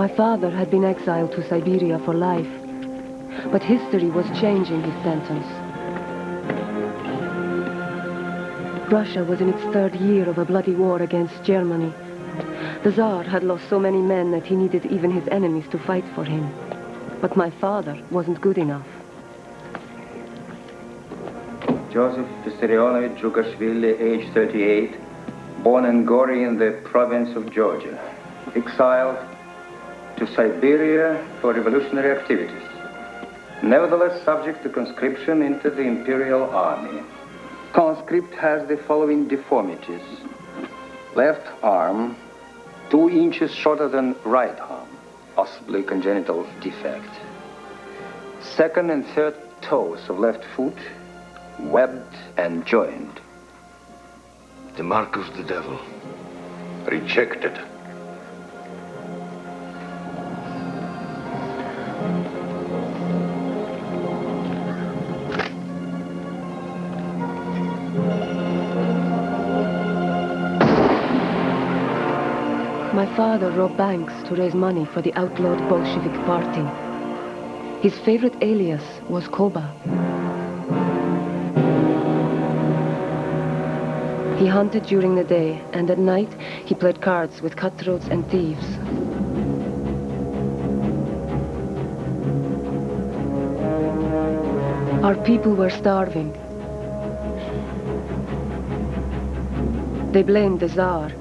My father had been exiled to Siberia for life, but history was changing his sentence. Russia was in its third year of a bloody war against Germany. The Tsar had lost so many men that he needed even his enemies to fight for him. But my father wasn't good enough. Joseph Vissarionovich Zhukashvili, age 38, born in Gori in the province of Georgia, exiled to Siberia for revolutionary activities, nevertheless subject to conscription into the imperial army. Conscript has the following deformities. Left arm, 2 inches shorter than right arm, possibly congenital defect. Second and third toes of left foot, webbed and joined. The mark of the devil. Rejected. My father robbed banks to raise money for the outlawed Bolshevik party. His favorite alias was Koba. He hunted during the day, and at night he played cards with cutthroats and thieves. Our people were starving. They blamed the Tsar.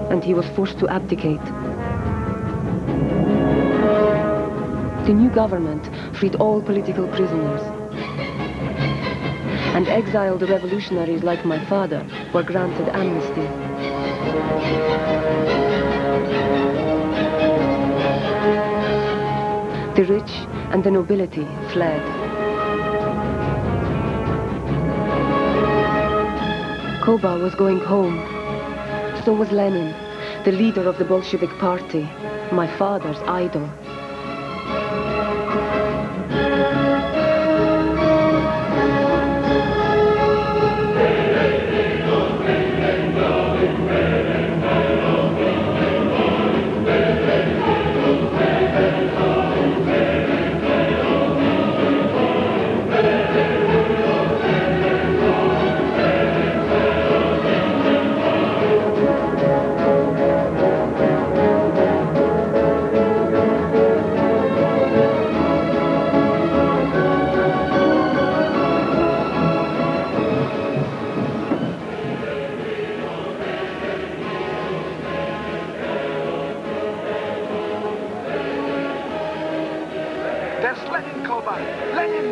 And he was forced to abdicate. The new government freed all political prisoners. And exiled revolutionaries like my father were granted amnesty. The rich and the nobility fled. Koba was going home. So was Lenin, the leader of the Bolshevik party, my father's idol. There's Lenin, Koba! Lenin!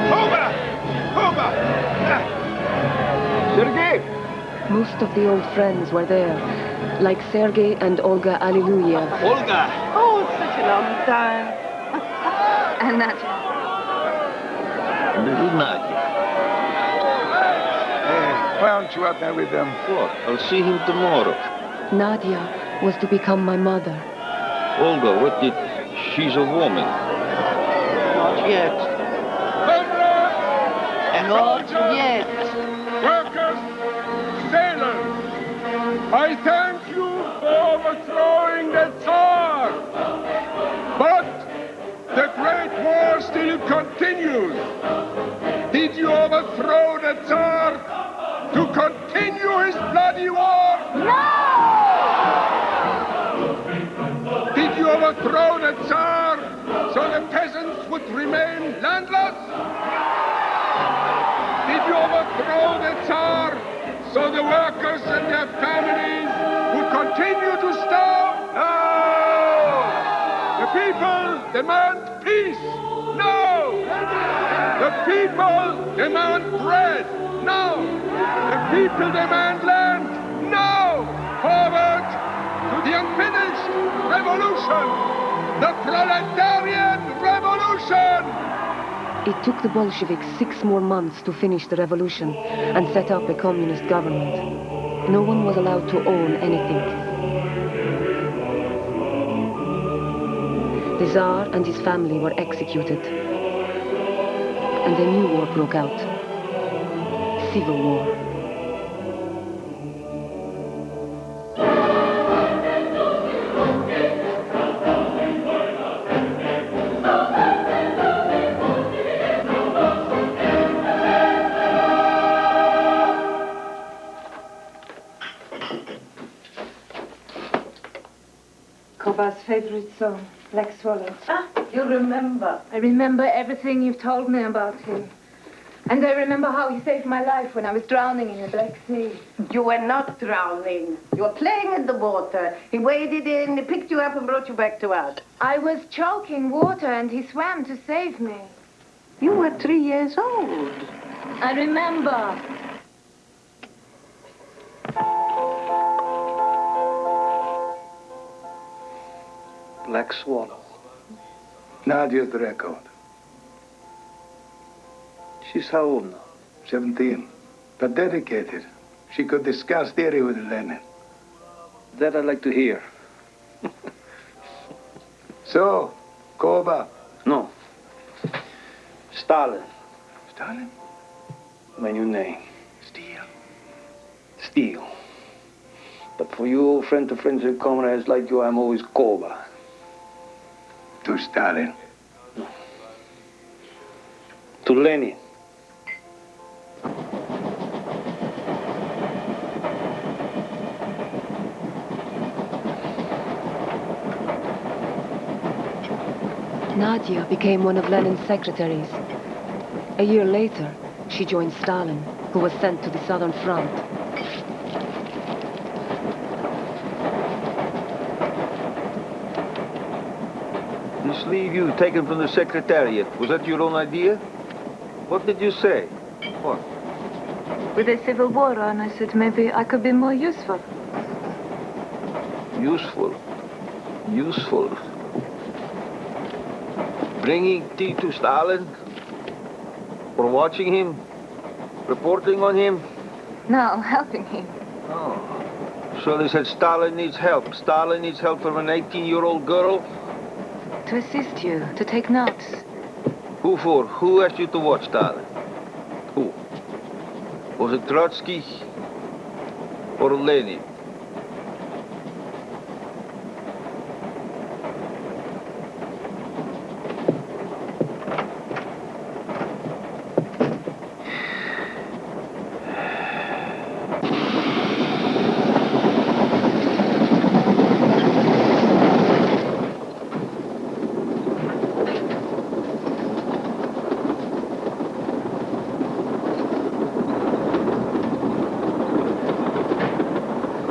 Koba! Koba! Sergei! Most of the old friends were there, like Sergei and Olga Alleluia. Olga! Oh, such a long time. And Nadia. Little Nadia. Hey, why aren't you out there with them? What? I'll see him tomorrow. Nadia was to become my mother. Olga, what did... She's a woman. Not yet. Not yet. Workers, sailors, I thank you for overthrowing the Tsar. But the Great War still continues. Did you overthrow the Tsar to continue his bloody war? No! Did you overthrow the Tsar so the peasants would remain landless? Did you overthrow the Tsar so the workers and their families would continue to starve? No! The people demand peace. No! The people demand bread. No! The people demand land. No! Forward to the unfinished revolution! The proletarian revolution! It took the Bolsheviks 6 more months to finish the revolution and set up a communist government. No one was allowed to own anything. The Tsar and his family were executed. And a new war broke out. Civil war. Koba's favorite song, Black Swallow. Ah, you remember. I remember everything you've told me about him. And I remember how he saved my life when I was drowning in the Black Sea. You were not drowning. You were playing in the water. He waded in, he picked you up and brought you back to us. I was choking water and he swam to save me. You were 3 years old. I remember. Black Swallow. Nadia's the record. She's how old now? 17. But dedicated. She could discuss theory with Lenin. That I'd like to hear. So, Koba. No. Stalin. Stalin? My new name. Steel. Steel. But for you, friend to friends and comrades like you, I'm always Koba. To Stalin. To Lenin. Nadia became one of Lenin's secretaries. A year later, she joined Stalin, who was sent to the Southern Front. This leave you taken from the Secretariat, was that your own idea? What did you say? What? With a civil war on, I said maybe I could be more useful. Useful. Useful. Bringing tea to Stalin? Or watching him? Reporting on him? No, helping him. Oh. So they said Stalin needs help. Stalin needs help from an 18-year-old girl? To assist you, to take notes. Who for? Who asked you to watch Stalin? Who? Was it Trotsky? Or Lenin?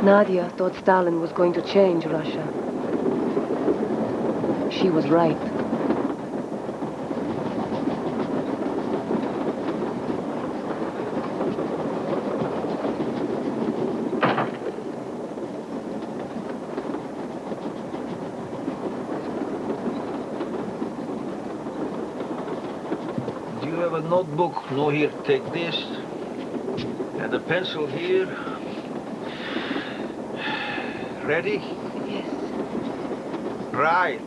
Nadia thought Stalin was going to change Russia. She was right. Do you have a notebook? No, here, take this. And a pencil here. Ready? Yes. Right.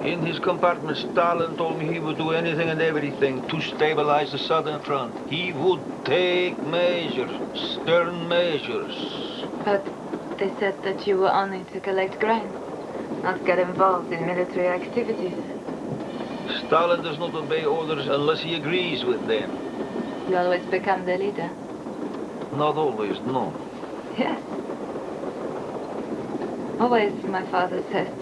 In his compartment, Stalin told me he would do anything and everything to stabilize the Southern Front. He would take measures, stern measures. But they said that you were only to collect grain, not get involved in military activities. Stalin does not obey orders unless he agrees with them. You always become the leader. Not always, no. Yes. Always, my father said.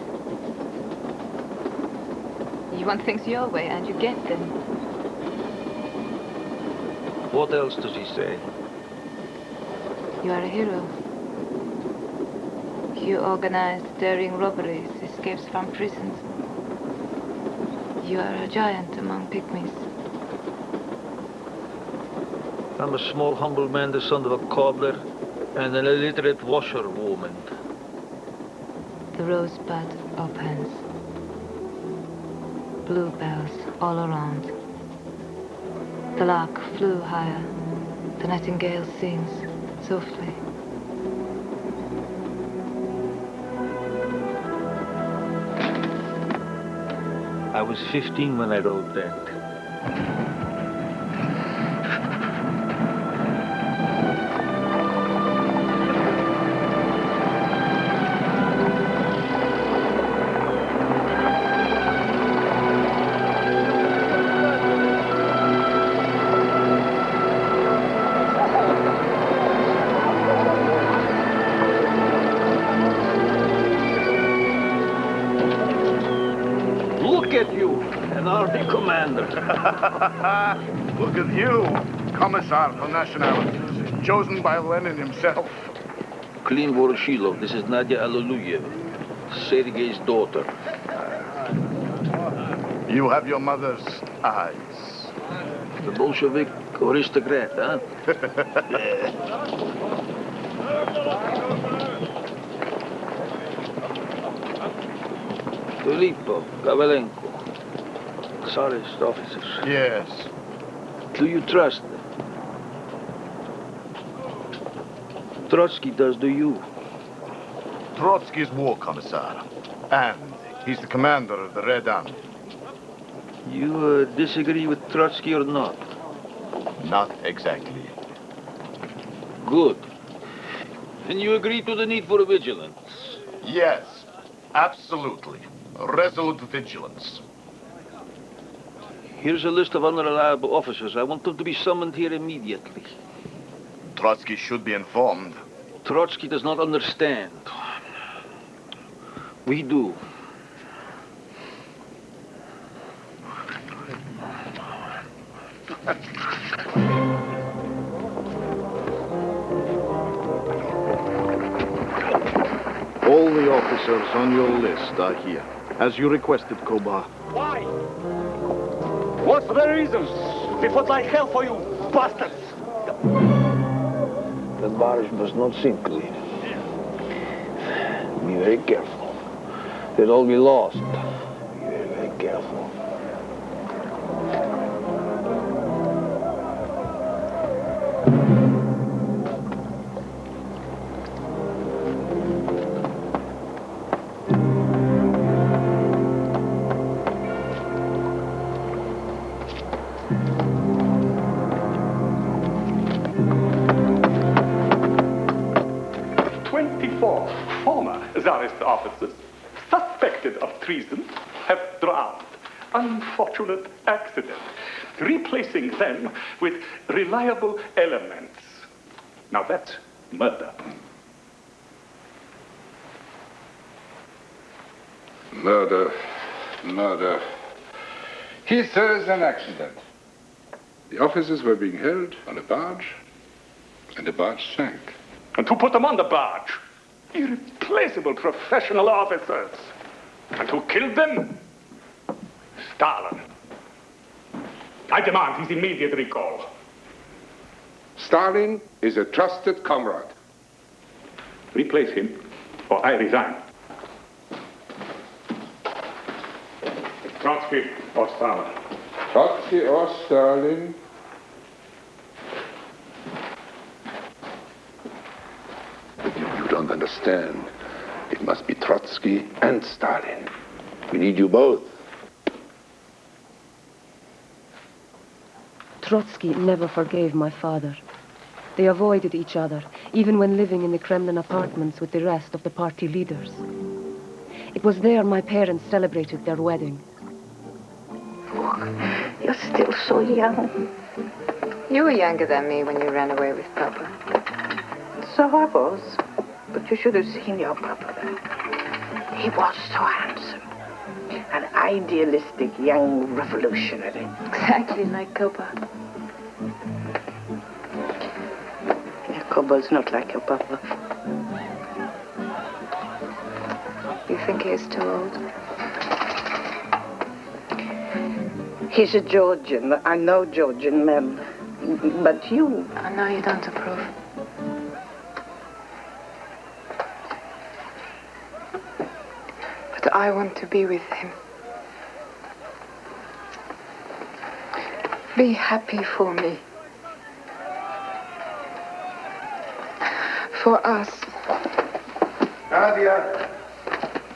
You want things your way and you get them. What else does he say? You are a hero. You organized daring robberies, escapes from prisons. You are a giant among pygmies. I'm a small, humble man, the son of a cobbler, and an illiterate washerwoman. The rosebud opens. bluebells all around. The lark flew higher. The nightingale sings softly. I was 15 when I wrote that. Look at you, an army commander. Look at you, Commissar for Nationalities, chosen by Lenin himself. Klin Voroshilov, this is Nadia Alliluyeva, Sergei's daughter. You have your mother's eyes. The Bolshevik aristocrat, huh? Filippo, Gavalenko, Tsarist officers. Yes. Do you trust them? Trotsky does, do you? Trotsky is war commissar, and he's the commander of the Red Army. You disagree with Trotsky or not? Not exactly. Good. And you agree to the need for vigilance? Yes, absolutely. Resolute vigilance. Here's a list of unreliable officers. I want them to be summoned here immediately. Trotsky should be informed. Trotsky does not understand. We do. All the officers on your list are here, as you requested, Koba. Why? What's the reason? Before I hell for you, bastards! The barge must not sink, clean. Be very careful. They'll all be lost. Be very, very careful. Tsarist officers suspected of treason have drowned. Unfortunate accident. Replacing them with reliable elements. Now that's murder. Murder. He says an accident. The officers were being held on a barge, and the barge sank. And who put them on the barge? Irreplaceable professional officers. And who killed them? Stalin. I demand his immediate recall. Stalin is a trusted comrade. Replace him, or I resign. Trotsky or Stalin? Trotsky or Stalin? You don't understand. It must be Trotsky and Stalin. We need you both. Trotsky never forgave my father. They avoided each other, even when living in the Kremlin apartments with the rest of the party leaders. It was there my parents celebrated their wedding. You're still so young. You were younger than me when you ran away with Papa. So I was. But you should have seen your Papa then. He was so handsome. An idealistic young revolutionary. Exactly like Papa. Kobo's not like your Papa. You think he is too old? He's a Georgian. I know Georgian men. But you... I know you don't approve. But I want to be with him. Be happy for me. For us. Nadia!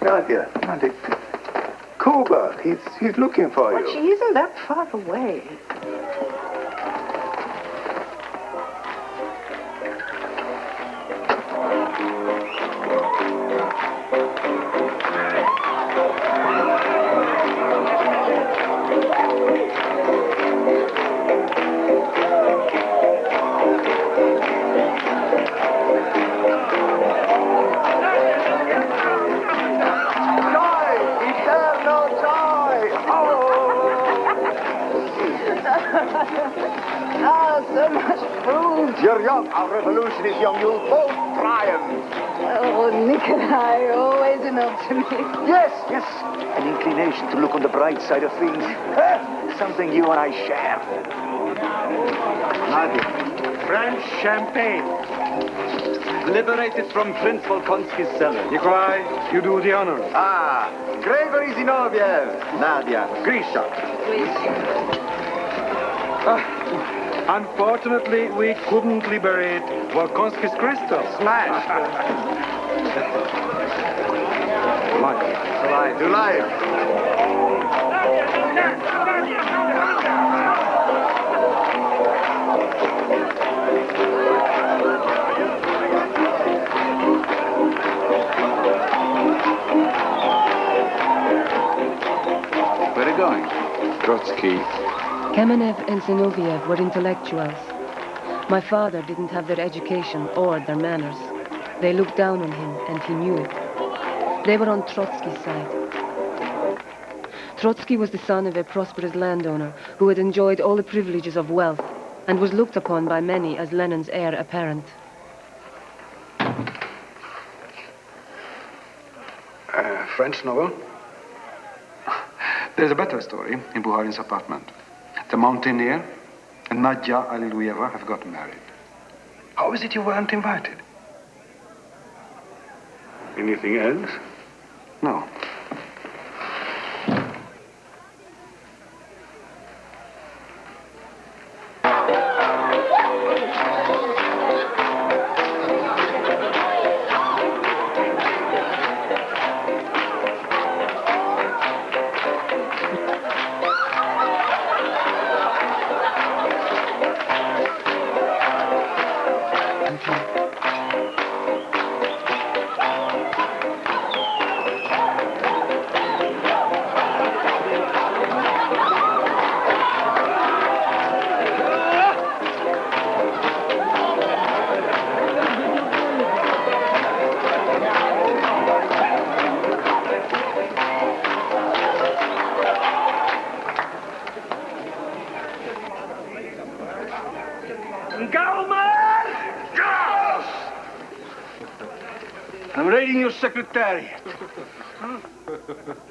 Nadia, Nadia. Kuba, he's looking for you. But she isn't that far away. Oh, so much food. You're young. Our revolution is young. You'll both triumph. Oh, Nikolai, always an optimist. Yes, yes. An inclination to look on the bright side of things. Something you and I share. Nadia. French champagne. Liberated from Prince Volkonsky's cellar. Nikolai, you do the honors. Ah, Gregory Zinoviev. Nadia. Grisha. Unfortunately, we couldn't liberate Volkonsky's crystal. Smash. Life. To life. Where are you going? Trotsky. Kamenev and Zinoviev were intellectuals. My father didn't have their education or their manners. They looked down on him, and he knew it. They were on Trotsky's side. Trotsky was the son of a prosperous landowner who had enjoyed all the privileges of wealth and was looked upon by many as Lenin's heir apparent. French novel? There's a better story in Bukharin's apartment. The mountaineer and Nadia Aliluyeva have gotten married. How is it you weren't invited? Anything else? No. I'm reading your secretary.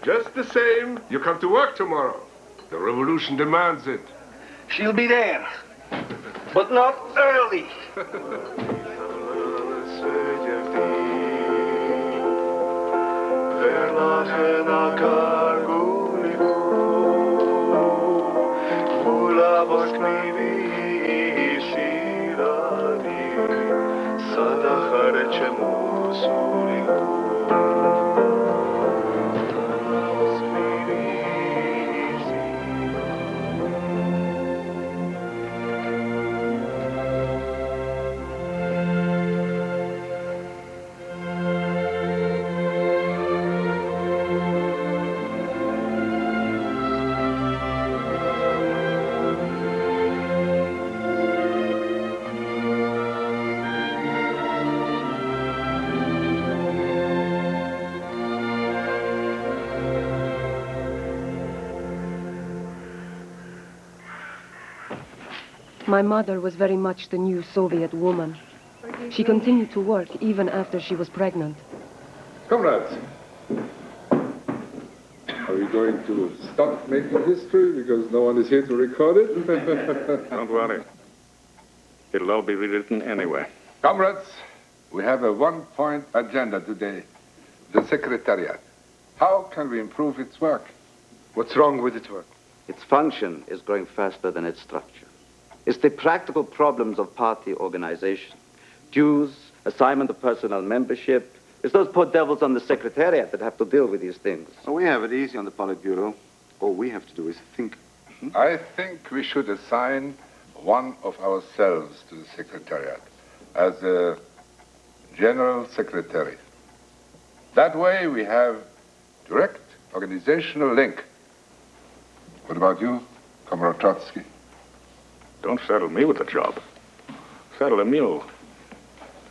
Just the same, you come to work tomorrow. The revolution demands it. She'll be there, but not early. My mother was very much the new Soviet woman. She continued to work even after she was pregnant. Comrades, are we going to stop making history because no one is here to record it? Don't worry. It'll all be rewritten anyway. Comrades, we have a one-point agenda today. The Secretariat. How can we improve its work? What's wrong with its work? Its function is growing faster than its structure. It's the practical problems of party organization. Dues, assignment of personnel membership. It's those poor devils on the secretariat that have to deal with these things. Well, we have it easy on the Politburo. All we have to do is think. I think we should assign one of ourselves to the Secretariat as a General Secretary. That way we have direct organizational link. What about you, Comrade Trotsky? Don't saddle me with the job. Saddle a mule.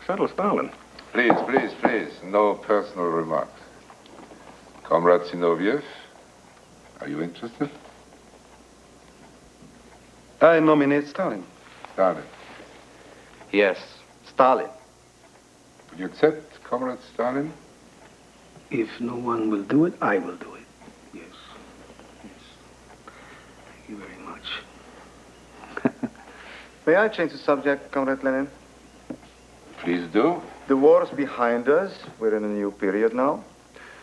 Saddle Stalin. Please, please, please, no personal remarks. Comrade Zinoviev, are you interested? I nominate Stalin. Stalin. Yes, Stalin. Would you accept Comrade Stalin? If no one will do it, I will do it. Yes. Thank you very much. May I change the subject, Comrade Lenin? Please do. The war is behind us. We're in a new period now.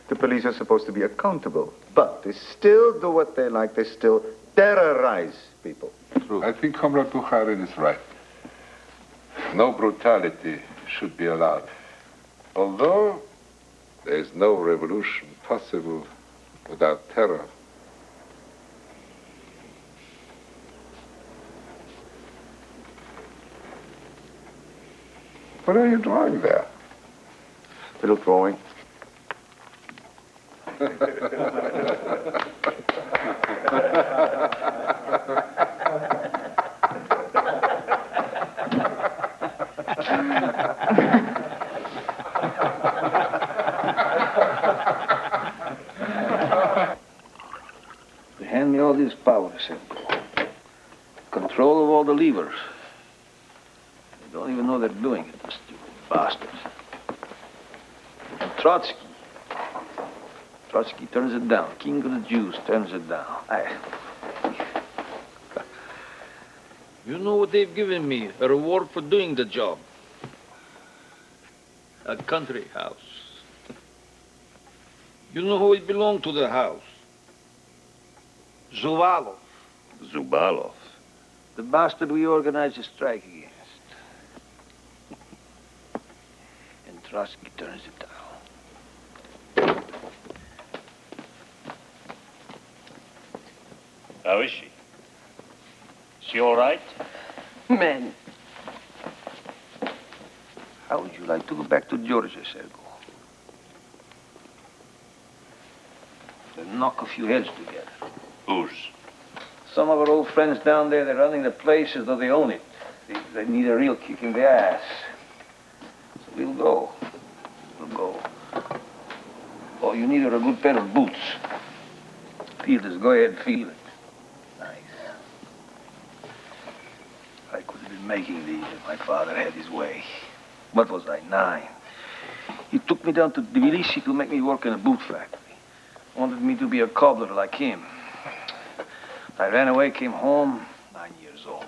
The police are supposed to be accountable, but they still do what they like. They still terrorize people. True. I think Comrade Bukharin is right. No brutality should be allowed. Although there is no revolution possible without terror. What are you drawing there? Little drawing. Hand me all this power, Semko. Control of all the levers. They don't even know they're doing it, the stupid bastards. And Trotsky. Trotsky turns it down. King of the Jews turns it down. You know what they've given me? A reward for doing the job. A country house. You know who it belonged to, the house? Zuvalov. Zubalov. The bastard we organized a strike against. And Trotsky turns it down. How is she? Is she all right? Men. How would you like to go back to Georgia, Sergo? To knock a few heads together. Whose? Some of our old friends down there, they're running the place as though they own it. They need a real kick in the ass. So we'll go. We'll go. Oh, you need a good pair of boots. Feel this. Go ahead, feel it. Nice. I could have been making these if my father had his way. What was I, 9? He took me down to Tbilisi to make me work in a boot factory. Wanted me to be a cobbler like him. I ran away, came home, 9 years old.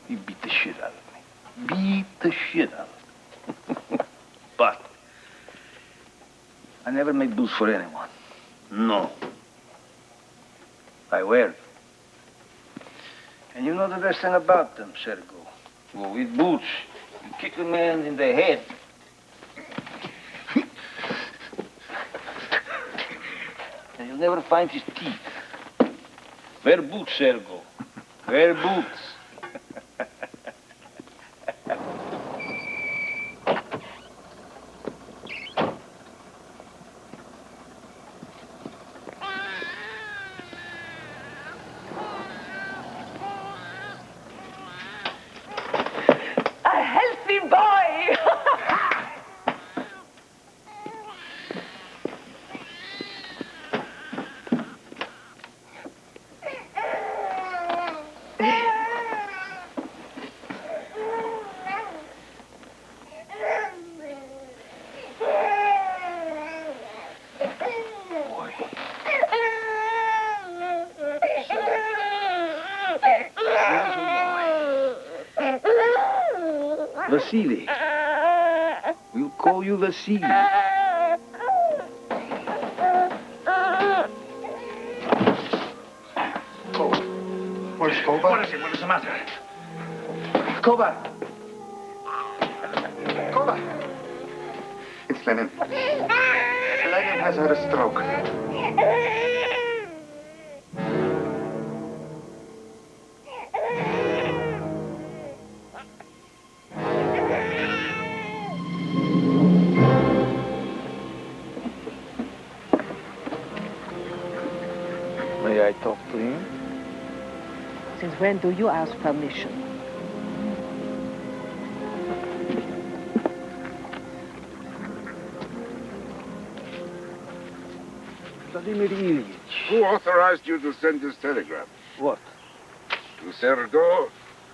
He beat the shit out of me. Beat the shit out of me. But I never made boots for anyone. No. I wear them. And you know the best thing about them, Sergo. Well, with boots, you kick a man in the head. And you'll never find his teeth. Wear boots, Sergo. Wear boots. A healthy boy! Vasily. We'll call you Vasily. What is it? What is the matter? Koba! Koba! It's Lenin. Lenin has had a stroke. May I talk to him? Since when do you ask permission? Vladimir Ilyich. Who authorized you to send this telegram? What? To Sergo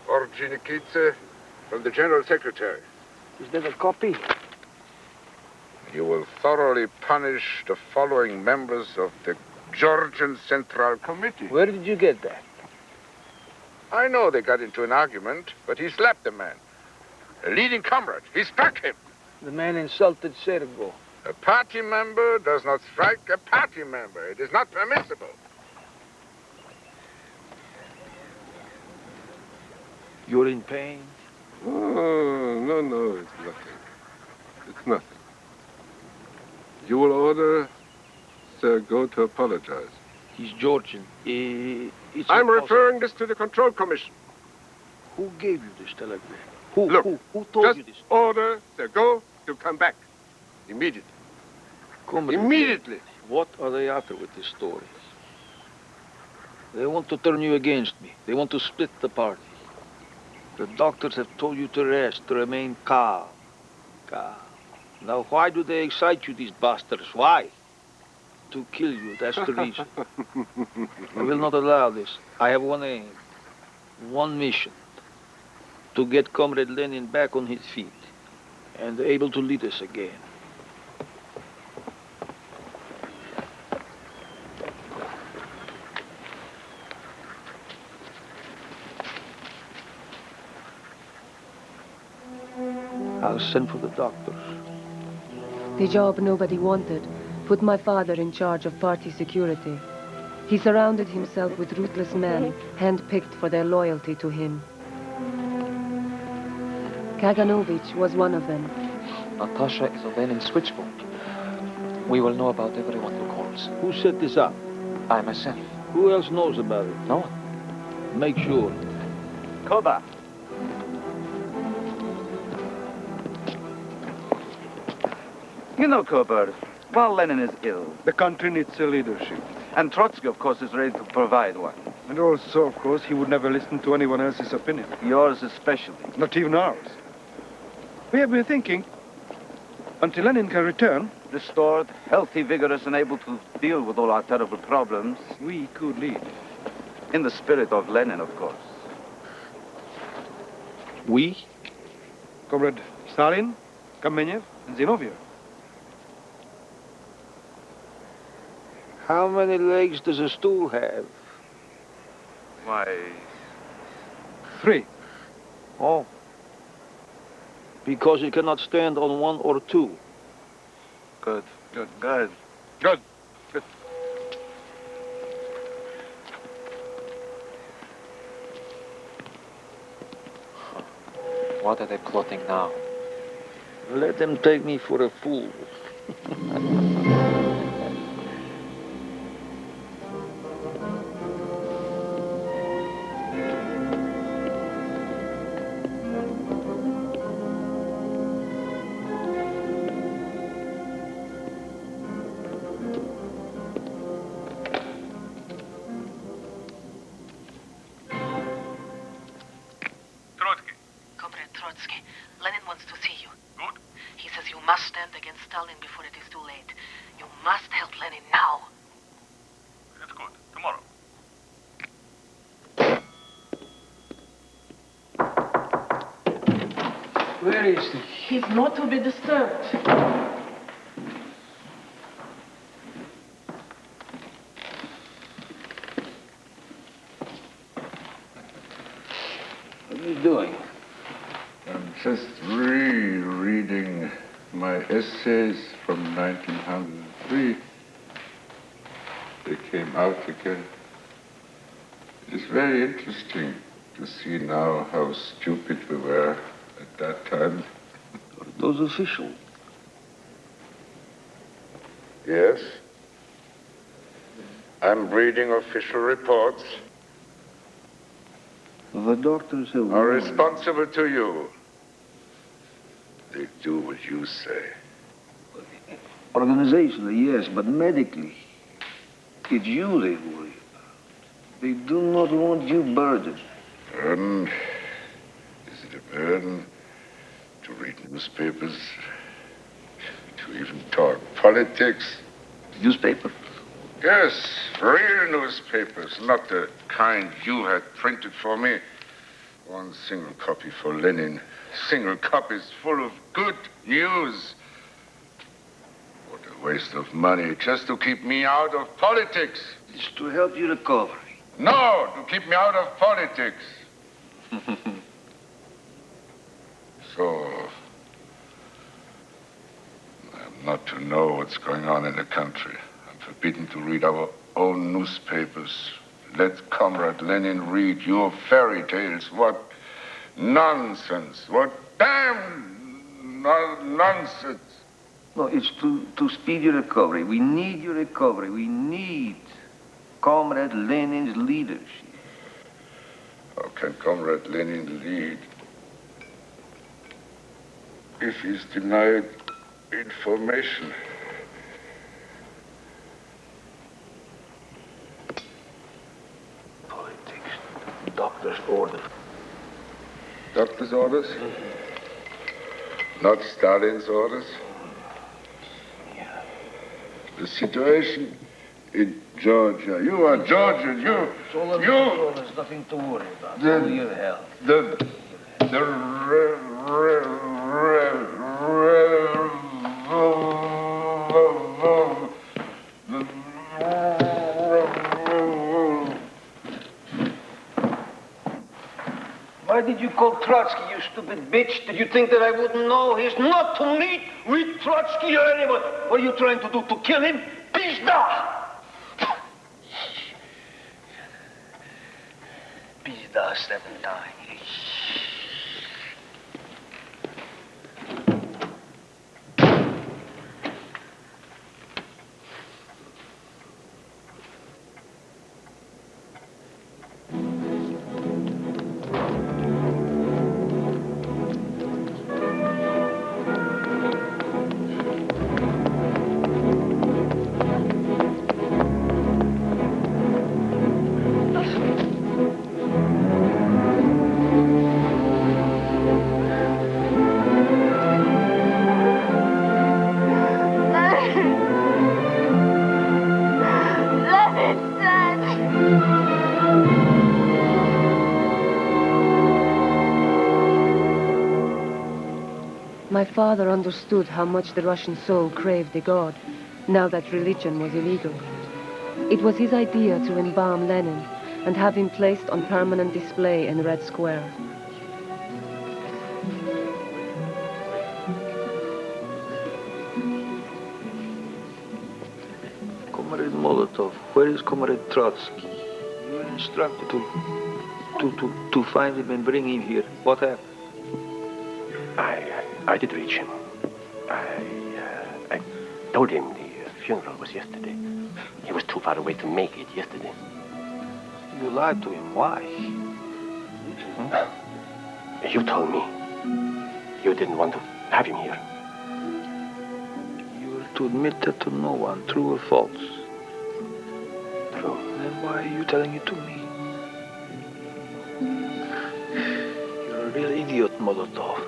or Ordzhonikidze from the General Secretary. Is that a copy? You will thoroughly punish the following members of the Georgian Central Committee. Where did you get that? I know they got into an argument, but he slapped the man. A leading comrade. He struck him. The man insulted Sergo. A party member does not strike a party member. It is not permissible. You're in pain? Oh, no, it's nothing. It's nothing. You will order Sergo to apologize. He's Georgian. I'm referring this to the Control Commission. Who gave you this telegram? Look, who told you this? Order Sergo to come back. Immediately. Immediately. What are they after with these stories? They want to turn you against me. They want to split the party. The doctors have told you to rest, to remain calm. Calm. Now, why do they excite you, these bastards? Why? To kill you, that's the reason. I will not allow this. I have one aim, one mission. To get Comrade Lenin back on his feet and able to lead us again. I'll send for the doctors. The job nobody wanted put my father in charge of party security. He surrounded himself with ruthless men, hand-picked for their loyalty to him. Kaganovich was one of them. Natasha is a Lenin switchboard. We will know about everyone who calls. Who set this up? I myself. Who else knows about it? No one. Make sure. Koba. You know, Koba, while Lenin is ill, the country needs a leadership. And Trotsky, of course, is ready to provide one. And also, of course, he would never listen to anyone else's opinion. Yours especially. Not even ours. We have been thinking, until Lenin can return... Restored, healthy, vigorous, and able to deal with all our terrible problems. We could lead. In the spirit of Lenin, of course. We? Comrade Stalin, Kamenev, and Zinoviev. How many legs does a stool have? Why... 3. Oh. Because it cannot stand on 1 or 2. Good. Good. Good. Good. Good. What are they plotting now? Let them take me for a fool. Lenin wants to see you. Good. He says you must stand against Stalin before it is too late. You must help Lenin now. That's good. Tomorrow. Where is he? He's not to be disturbed. What are you doing? I'm just rereading my essays from 1903. They came out again It's very interesting to see now how stupid we were at that time. Those officials. Yes. I'm reading official reports. The doctors have are responsible to you. They do what you say. Organizationally, yes, but medically, it's you they worry about. They do not want you burdened. Burden? Is it a burden to read newspapers? To even talk politics? Newspaper? Yes, real newspapers, not the kind you had printed for me. One single copy for Lenin. Single copies full of good news. What a waste of money, just to keep me out of politics. It's to help you recover. No, to keep me out of politics. So, I'm not to know what's going on in the country. I'm forbidden to read our own newspapers. Let Comrade Lenin read your fairy tales. What nonsense. What damn nonsense. No, it's to speed your recovery. We need your recovery. We need Comrade Lenin's leadership. How can Comrade Lenin lead if he's denied information? Politics. Doctor's orders. Doctor's orders? Not Stalin's orders? Yeah. The situation in Georgia. You are Georgian. There's nothing to worry about. Only your health. Why did you call Trotsky, you stupid bitch? Did you think that I wouldn't know? He's not to meet with Trotsky or anyone. What are you trying to do? To kill him? Pizda! Pizda 7 times. My father understood how much the Russian soul craved a god, now that religion was illegal. It was his idea to embalm Lenin and have him placed on permanent display in Red Square. Comrade Molotov, where is Comrade Trotsky? You were instructed to find him and bring him here. What happened? I did reach him. I told him the funeral was yesterday. He was too far away to make it yesterday. You lied to him. Why? You told me you didn't want to have him here. You were to admit that to no one, true or false. True. Then why are you telling it to me? You're a real idiot, Molotov.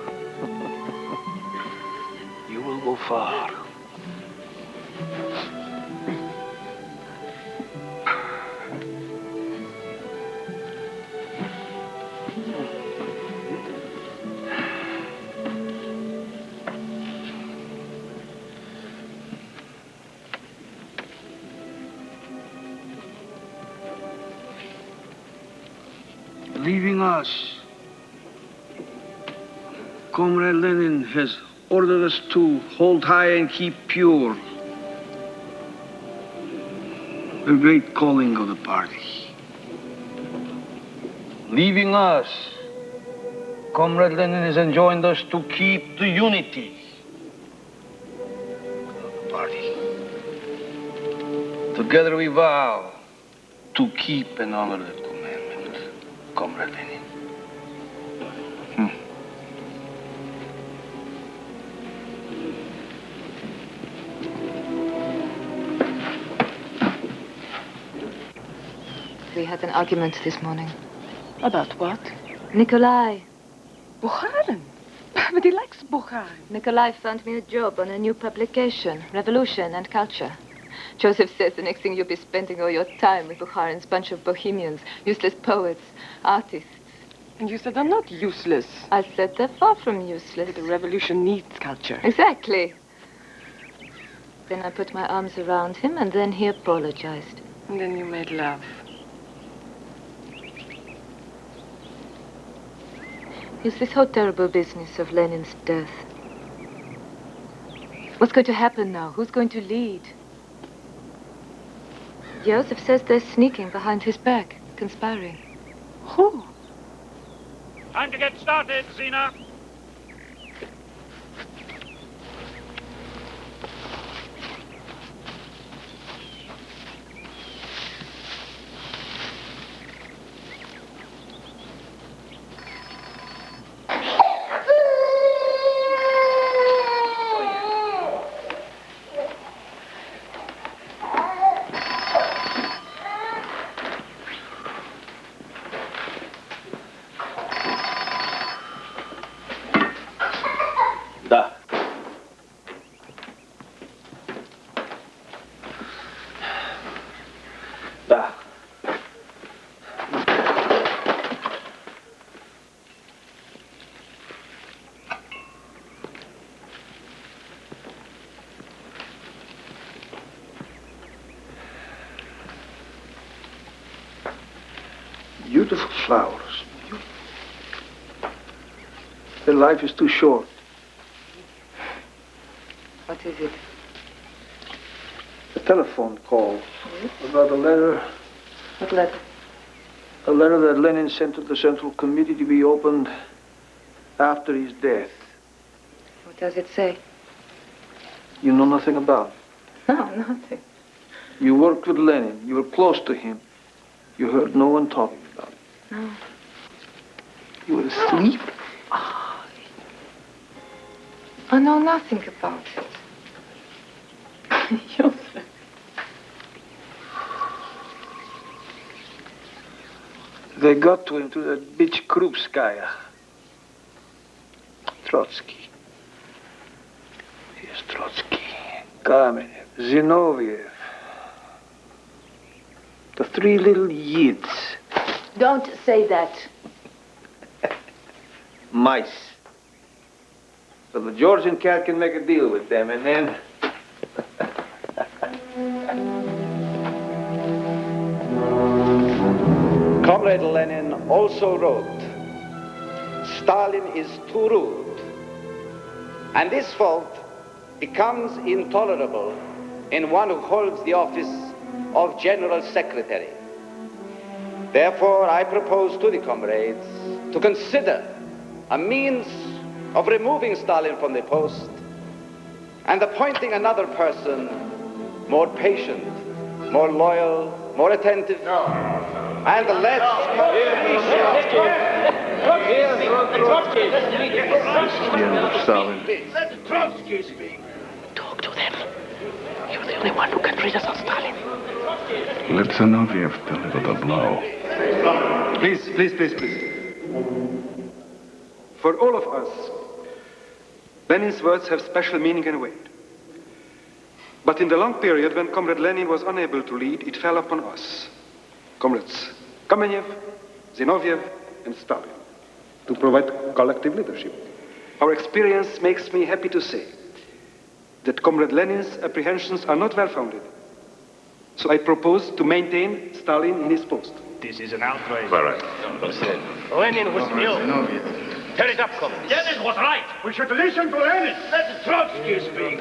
You will go far. Leaving us, Comrade Lenin has ordered us to hold high and keep pure. The great calling of the party. Leaving us, Comrade Lenin has enjoined us to keep the unity of the party. Together we vow to keep and honor that commandment, Comrade Lenin. We had an argument this morning. About what? Nikolai. Bukharin. But he likes Bukharin. Nikolai found me a job on a new publication, Revolution and Culture. Joseph says the next thing you'll be spending all your time with Bukharin's bunch of bohemians, useless poets, artists. And you said they're not useless. I said they're far from useless. The revolution needs culture. Exactly. Then I put my arms around him, and then he apologized. And then you made love. Is this whole terrible business of Lenin's death? What's going to happen now? Who's going to lead? Joseph says they're sneaking behind his back, conspiring. Who? Time to get started, Zena. Beautiful flowers. Their life is too short. What is it? A telephone call about a letter. What letter? A letter that Lenin sent to the Central Committee to be opened after his death. What does it say? You know nothing about it. No, nothing. You worked with Lenin. You were close to him. You heard no one talking about it. No. You were asleep? I know nothing about it. Joseph. They got to him through that bitch Krupskaya. Trotsky. Yes, Trotsky. Kamenev. Zinoviev. The three little yids. Don't say that. Mice. So the Georgian cat can make a deal with them, and then... Comrade Lenin also wrote, Stalin is too rude, and this fault becomes intolerable in one who holds the office of General Secretary. Therefore, I propose to the comrades to consider a means of removing Stalin from the post and appointing another person more patient, more loyal, more attentive, and less This is the end of Stalin. Let Trotsky speak. Talk to them. You're the only one who can rid us of Stalin. Let Zinoviev deliver the blow. Please. For all of us, Lenin's words have special meaning and weight. But in the long period when Comrade Lenin was unable to lead, it fell upon us, Comrades Kamenev, Zinoviev, and Stalin, to provide collective leadership. Our experience makes me happy to say that Comrade Lenin's apprehensions are not well-founded. So I propose to maintain Stalin in his post. This is an outrage. Correct. Lenin was ill. Tear it up, comrades. Lenin was right. We should listen to Lenin. Let Trotsky speak.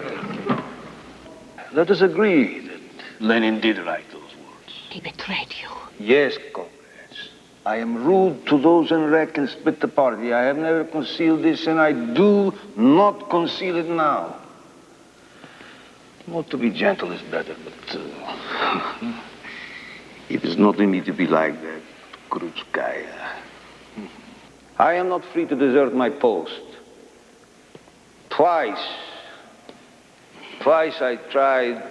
Let us agree that Lenin did write those words. He betrayed you. Yes, comrades. I am rude to those in rank and split the party. I have never concealed this, and I do not conceal it now. Not to be gentle is better, but it is not in me to be like that, Krutskaya. I am not free to desert my post. Twice I tried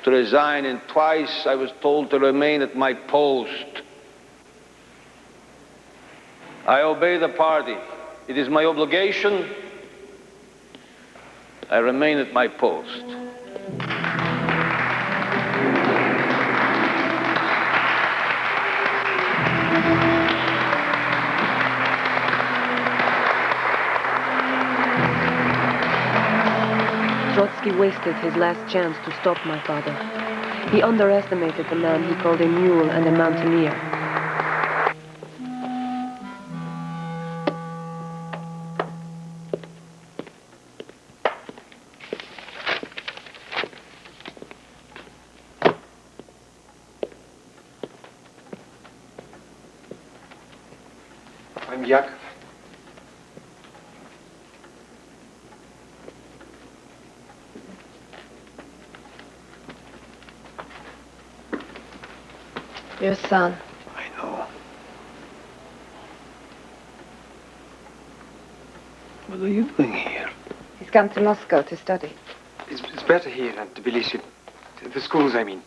to resign, and twice I was told to remain at my post. I obey the party. It is my obligation. I remain at my post. Trotsky wasted his last chance to stop my father. He underestimated the man he called a mule and a mountaineer. I'm Yakov. Your son. I know. What are you doing here? He's come to Moscow to study. It's better here than Tbilisi. The schools, I mean.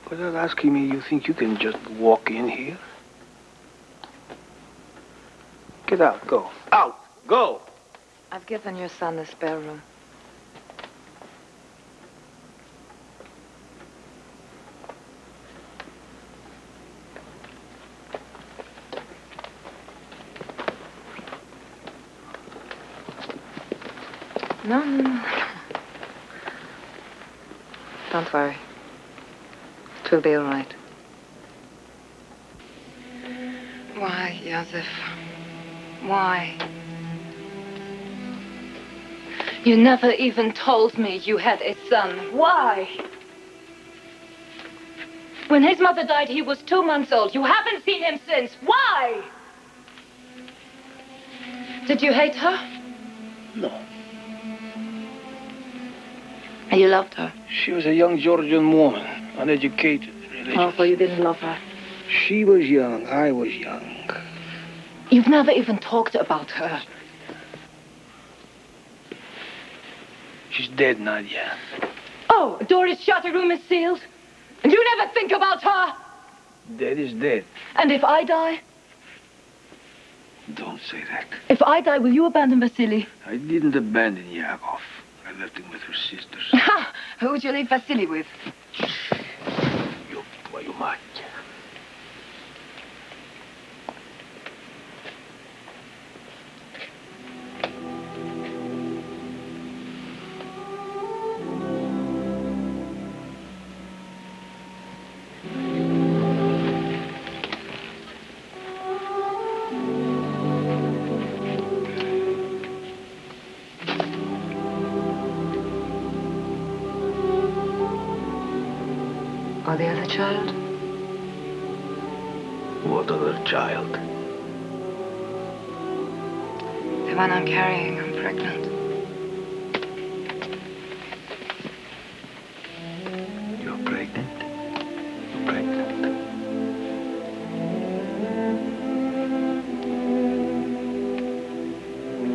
Without asking me, you think you can just walk in here? Get out, go. Out, go! I've given your son the spare room. No. Don't worry. It will be all right. Why, Joseph? Why? You never even told me you had a son. Why? When his mother died, he was 2 months old. You haven't seen him since. Why? Did you hate her? No. You loved her? She was a young Georgian woman, uneducated, religious. Oh, so you didn't love her? She was young, I was young. You've never even talked about her. She's dead, Nadia. Oh, a door is shut, a room is sealed. And you never think about her. Dead is dead. And if I die? Don't say that. If I die, will you abandon Vasily? I didn't abandon Yakov. I left him with her sisters. Ha! Who would you leave Vasily with? Твою мать. Or the other child? What other child? The one I'm carrying. I'm pregnant. You're pregnant? You're pregnant.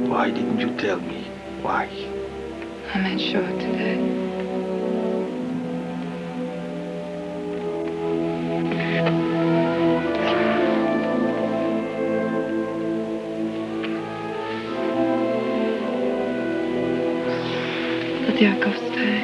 Why didn't you tell me? Why? I made sure today. Let Yakov stay.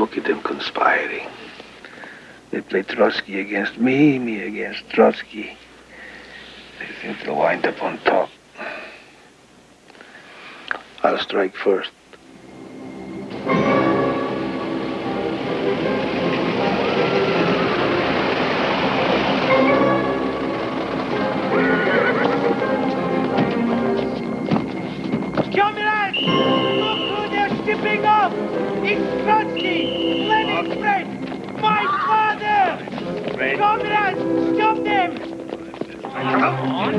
Look at them conspiring. They play Trotsky against me, me against Trotsky. They think they'll wind up on top. I'll strike first. Comrades! Look who they're shipping off! It's Trotsky! Lenin's friend! My father! Comrades, stop them! Come on!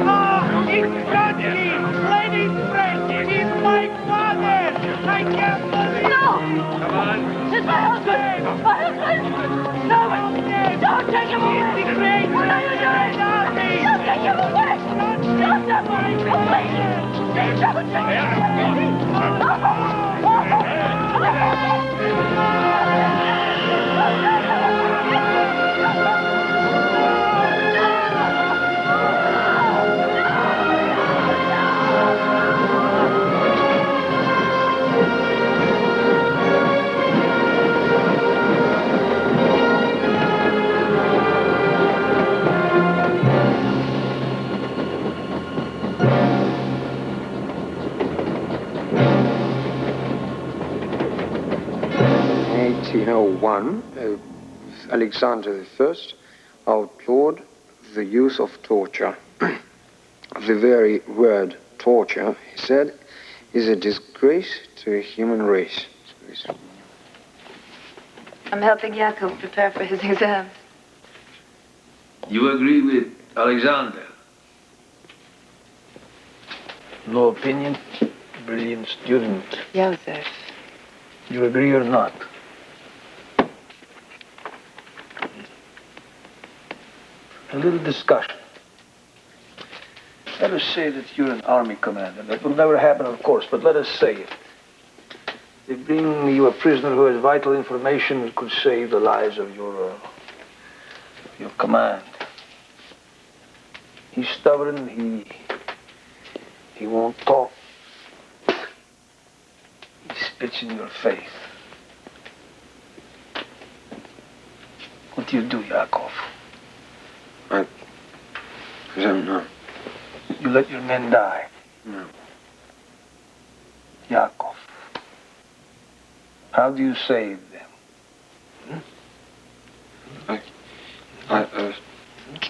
Oh, it's Trotsky! Lenin's friend! He's my father! I can't believe it! No! Come on! It's my husband! My husband! No! Don't take him away! What are you doing? Don't take him away! Stop them! Please! Don't take Alexander I outlawed the use of torture. The very word torture, he said, is a disgrace to the human race. I'm helping Yakov prepare for his exams. You agree with Alexander? No opinion? Brilliant student. Joseph. You agree or not? A little discussion. Let us say that you're an army commander. That will never happen, of course, but let us say it. They bring you a prisoner who has vital information that could save the lives of your command. He's stubborn, he won't talk. He spits in your face. What do you do, Yakov? I don't know. You let your men die? No. Yakov. How do you save them?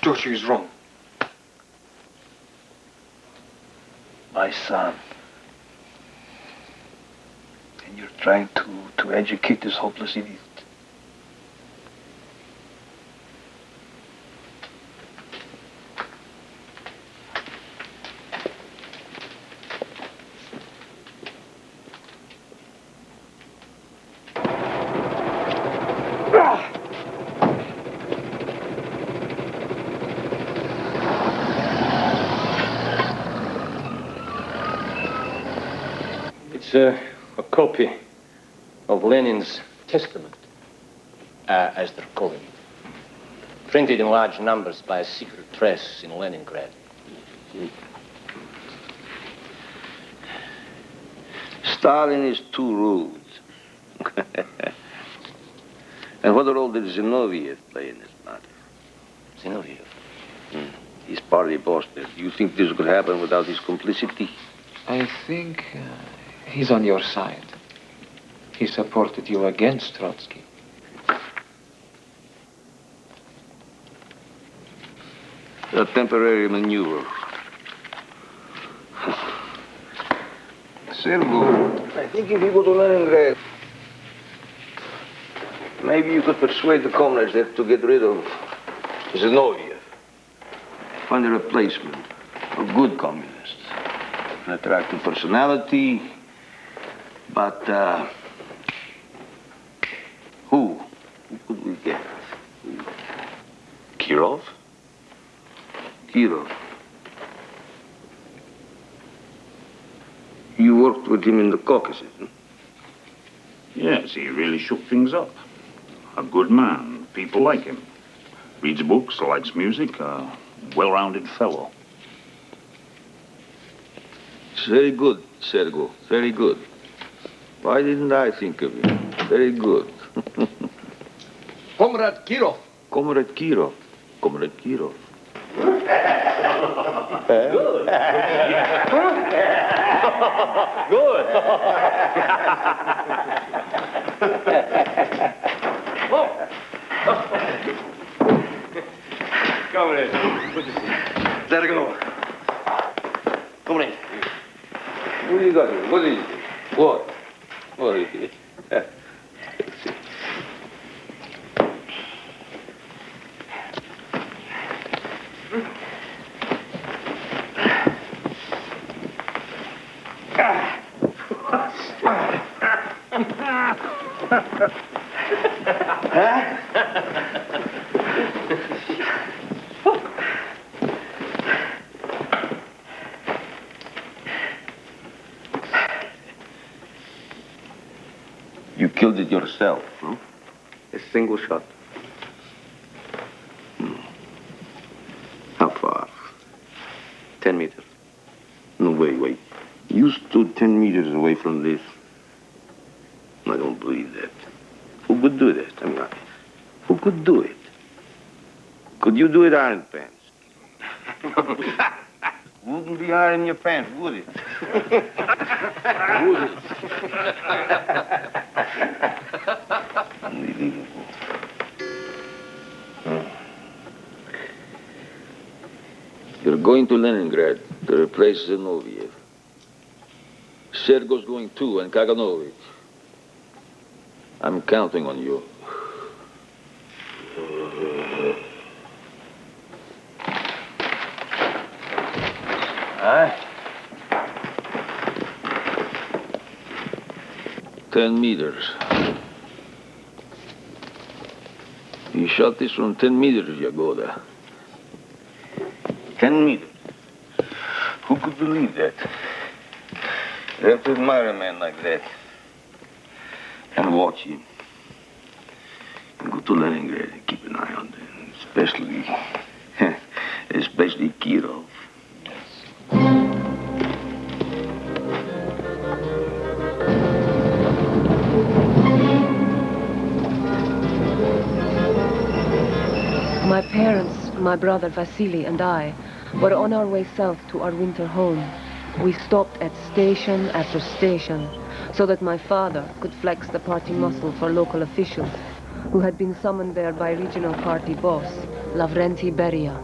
Torture is wrong. My son. And you're trying to educate this hopeless idiot. It's a copy of Lenin's testament, as they're calling it. Printed in large numbers by a secret press in Leningrad. Stalin is too rude. And what role did Zinoviev play in this matter? Zinoviev? He's party boss there. Do you think this could happen without his complicity? I think he's on your side. He supported you against Trotsky. A temporary maneuver. Sergo, I think if you go to Leningrad, maybe you could persuade the comrades there to get rid of Zinoviev. Find a replacement. A good communist. An attractive personality. But, who? Who could we get? Kirov? Kirov. You worked with him in the Caucasus, huh? Yes, he really shook things up. A good man. People like him. Reads books, likes music, a well-rounded fellow. It's very good, Sergo. Very good. Why didn't I think of it? Very good. Comrade Kirov. Comrade Kirov. Comrade Kirov. Good. Good. Comrade, good to see you. Let her go. Comrade. What do you got here? What is it? What? What is it? You killed it yourself, huh? A single shot. How far? 10 meters. No, wait. You stood 10 meters away from this. I don't believe that. Who could do that? I mean, who could do it? Could you do it, Iron Pants? Wouldn't be iron in your pants, would it? Would it? Unbelievable. You're going to Leningrad to replace Zinoviev. Sergo's going too, and Kaganovich. I'm counting on you. Aye. 10 meters. You shot this from 10 meters, Yagoda. 10 meters. Who could believe that? You have to admire a man like that. And watch him. And go to Leningrad and keep an eye on them. Especially Kirov. My parents, my brother Vasily and I were on our way south to our winter home. We stopped at station after station so that my father could flex the party muscle for local officials who had been summoned there by regional party boss, Lavrenti Beria.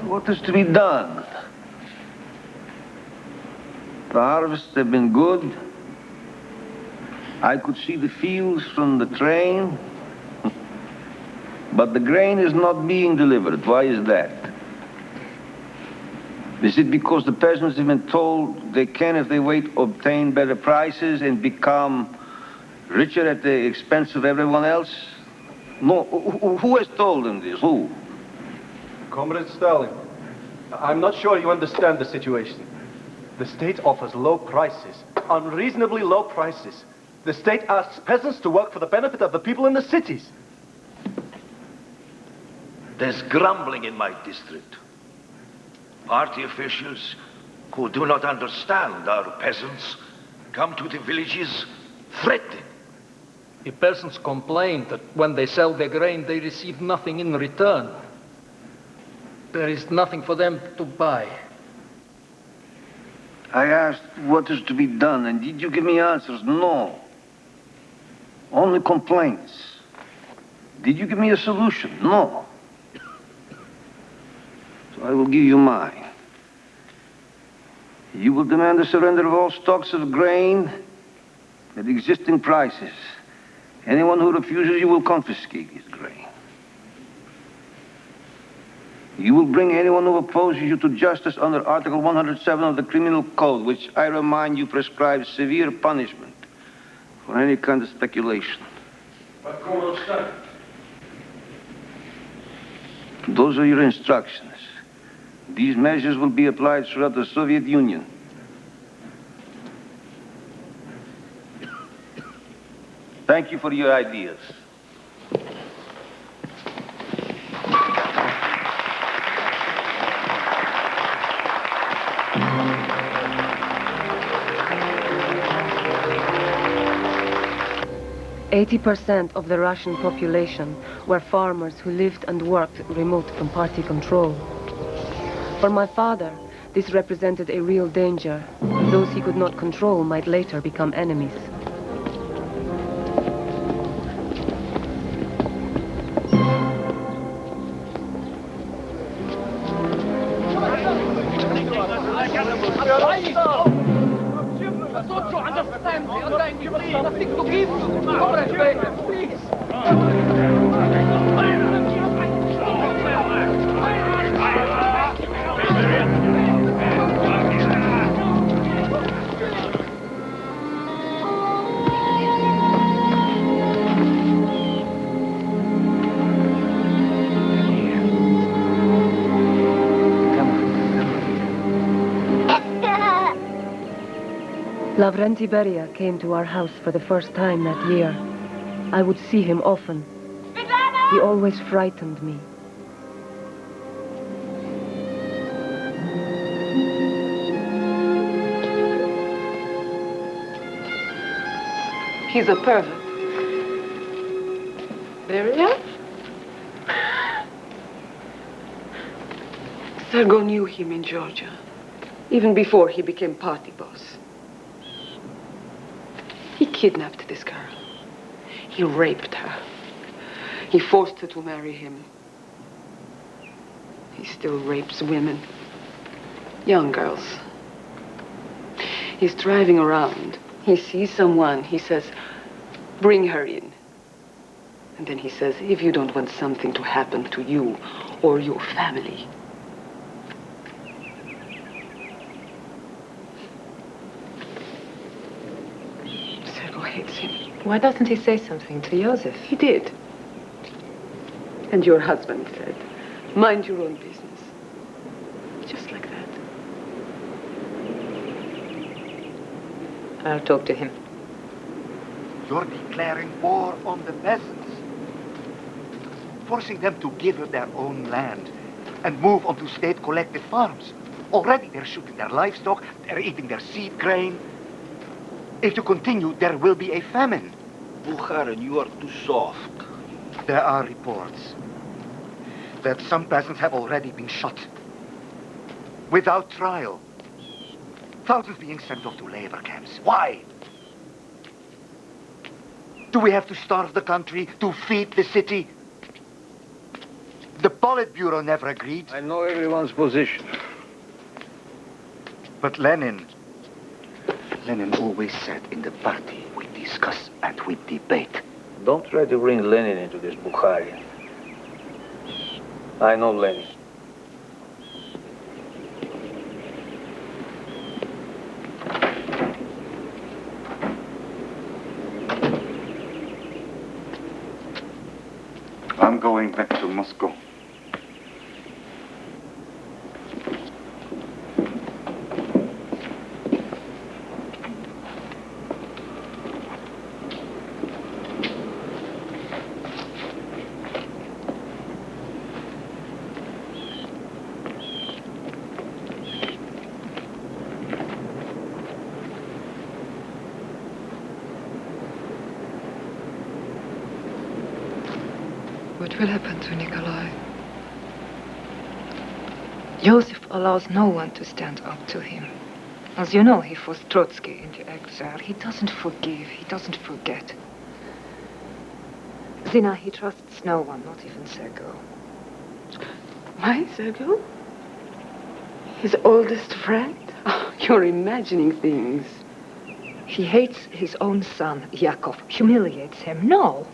What is to be done? The harvests have been good. I could see the fields from the train. But the grain is not being delivered. Why is that? Is it because the peasants have been told they can, if they wait, obtain better prices and become richer at the expense of everyone else? No, who has told them this? Who? Comrade Stalin, I'm not sure you understand the situation. The state offers low prices, unreasonably low prices. The state asks peasants to work for the benefit of the people in the cities. There's grumbling in my district. Party officials who do not understand our peasants come to the villages threatening. The peasants complain that when they sell their grain, they receive nothing in return. There is nothing for them to buy. I asked what is to be done, and did you give me answers? No. Only complaints. Did you give me a solution? No. So I will give you mine. You will demand the surrender of all stocks of grain at existing prices. Anyone who refuses, you will confiscate his grain. You will bring anyone who opposes you to justice under Article 107 of the Criminal Code, which I remind you prescribes severe punishment for any kind of speculation. But Colonel Stalin. Those are your instructions. These measures will be applied throughout the Soviet Union. Thank you for your ideas. %80 of the Russian population were farmers who lived and worked remote from party control. For my father, this represented a real danger. Those he could not control might later become enemies. Lavrenti Beria came to our house for the first time that year. I would see him often. He always frightened me. He's a pervert. Beria? Sergo knew him in Georgia, even before he became party boss. He kidnapped this girl. He raped her. He forced her to marry him. He still rapes women, young girls. He's driving around. He sees someone. He says, bring her in. And then he says, if you don't want something to happen to you or your family. Sergo hates him. Why doesn't he say something to Joseph? He did. And your husband said, mind your own business. Just like that. I'll talk to him. You're declaring war on the peasants, forcing them to give up their own land and move onto state collective farms. Already they're shooting their livestock, they're eating their seed grain. If you continue, there will be a famine. Bukharin, you are too soft. There are reports that some peasants have already been shot without trial. Thousands being sent off to labor camps. Why? Do we have to starve the country to feed the city? The Politburo never agreed. I know everyone's position. But Lenin always said in the party, we discuss and we debate. Don't try to bring Lenin into this, Bukharin. I know Lenin. I'm going back to Moscow. What will happen to Nikolai? Joseph allows no one to stand up to him. As you know, he forced Trotsky into exile. He doesn't forgive. He doesn't forget. Zina, he trusts no one, not even Sergo. My Sergo? His oldest friend? Oh, you're imagining things. He hates his own son, Yakov, humiliates him. No.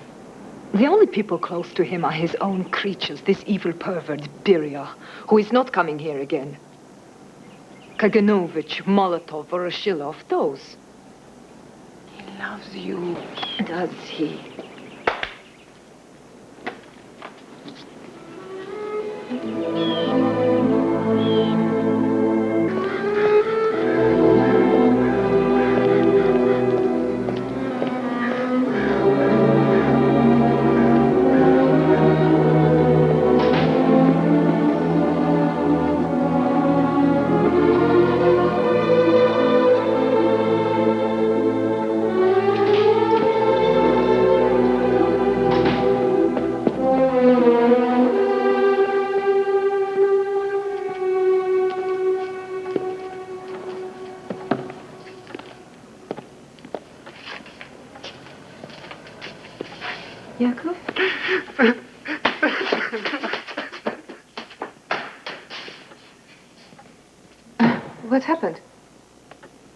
The only people close to him are his own creatures, this evil pervert, Beria, who is not coming here again. Kaganovich, Molotov, Voroshilov, those. He loves you. Does he? Yakov? What happened?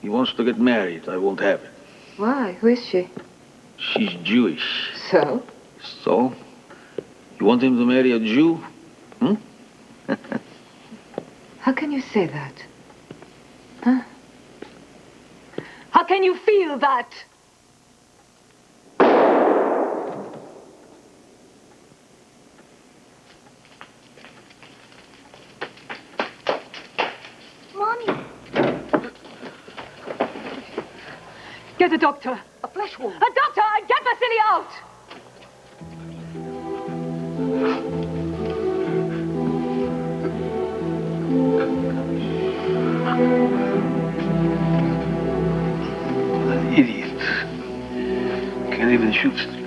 He wants to get married. I won't have it. Why? Who is she? She's Jewish. So? So? You want him to marry a Jew? Hmm? How can you say that? Huh? How can you feel that? Get a doctor. A flesh wound. A doctor and get Vasily out! An idiot. Can't even shoot straight.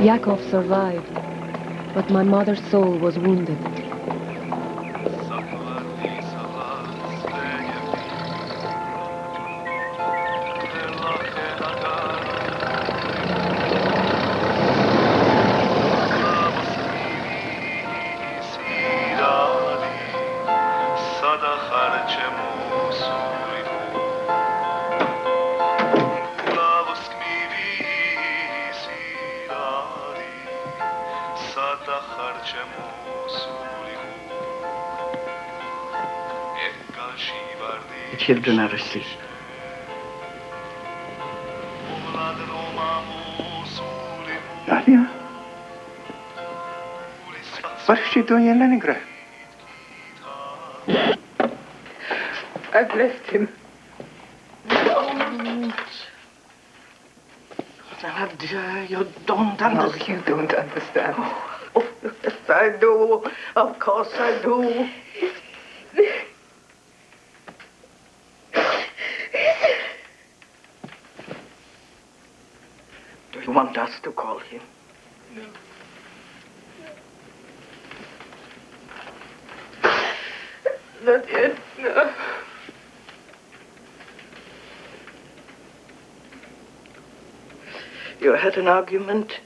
Yakov survived, but my mother's soul was wounded. The children are asleep. Nadia? What is she doing in Leningrad? I've left him. Nadia, you don't understand. No, you don't understand. Oh, yes, I do. Of course I do. Do you want us to call him? No. Not yet, no. You had an argument?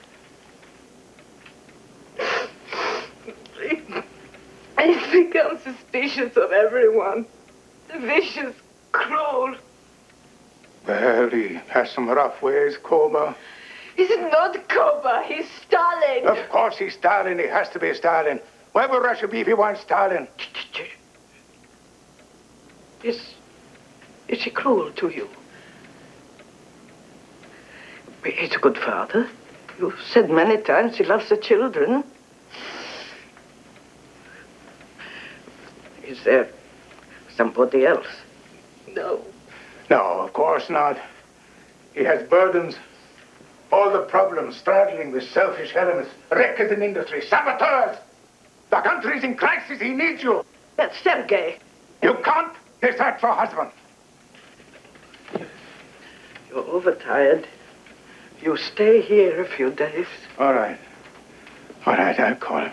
He's become suspicious of everyone. Vicious, cruel. Well, he has some rough ways, Koba. He's not Koba, he's Stalin. Of course he's Stalin. He has to be Stalin. Why would Russia be if he wants Stalin? Is he cruel to you? He's a good father. You've said many times he loves the children. Is there somebody else? No. No, of course not. He has burdens. All the problems straddling the selfish elements, wreckers in industry, saboteurs. The country's in crisis. He needs you. That's Sergei. You can't desert for husband. You're overtired. You stay here a few days. All right. All right, I'll call him.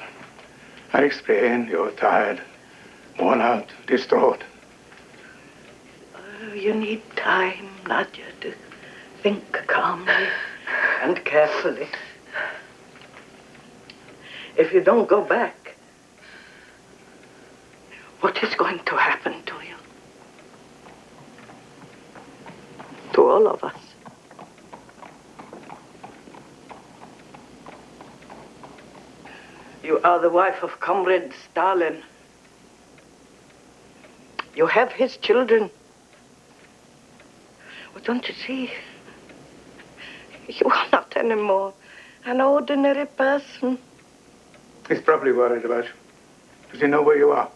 I explain you're tired, worn out, distraught. You need time, Nadia, to think calmly and carefully. If you don't go back, what is going to happen to you? To all of us. You are the wife of Comrade Stalin. You have his children. Well, don't you see? You are not anymore an ordinary person. He's probably worried about you. Does he know where you are?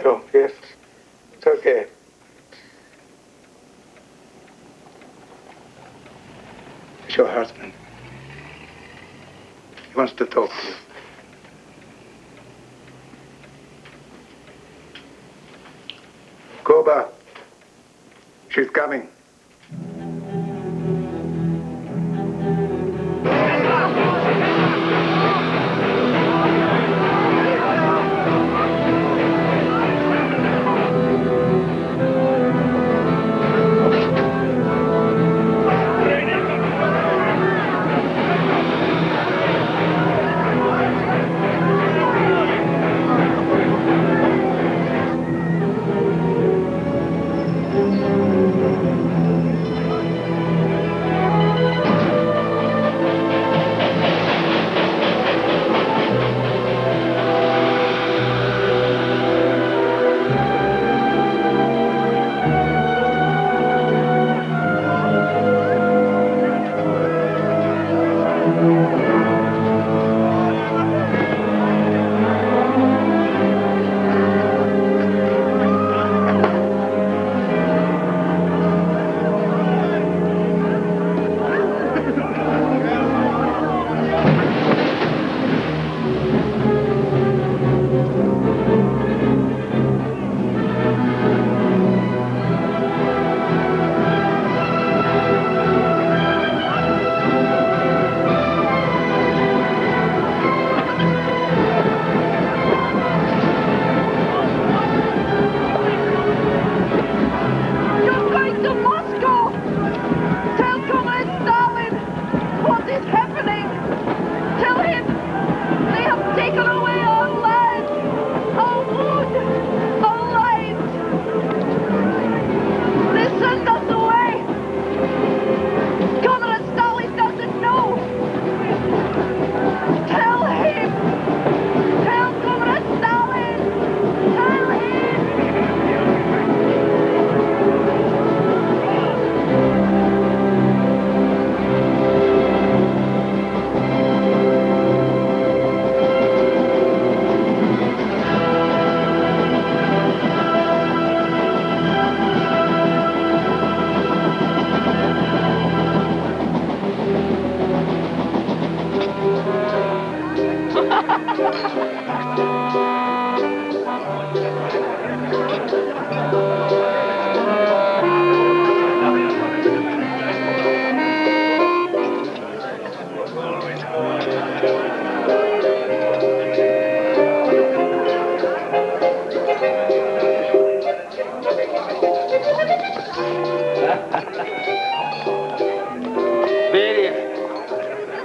Oh, yes. It's okay. It's your husband. He wants to talk to you. Koba. She's coming.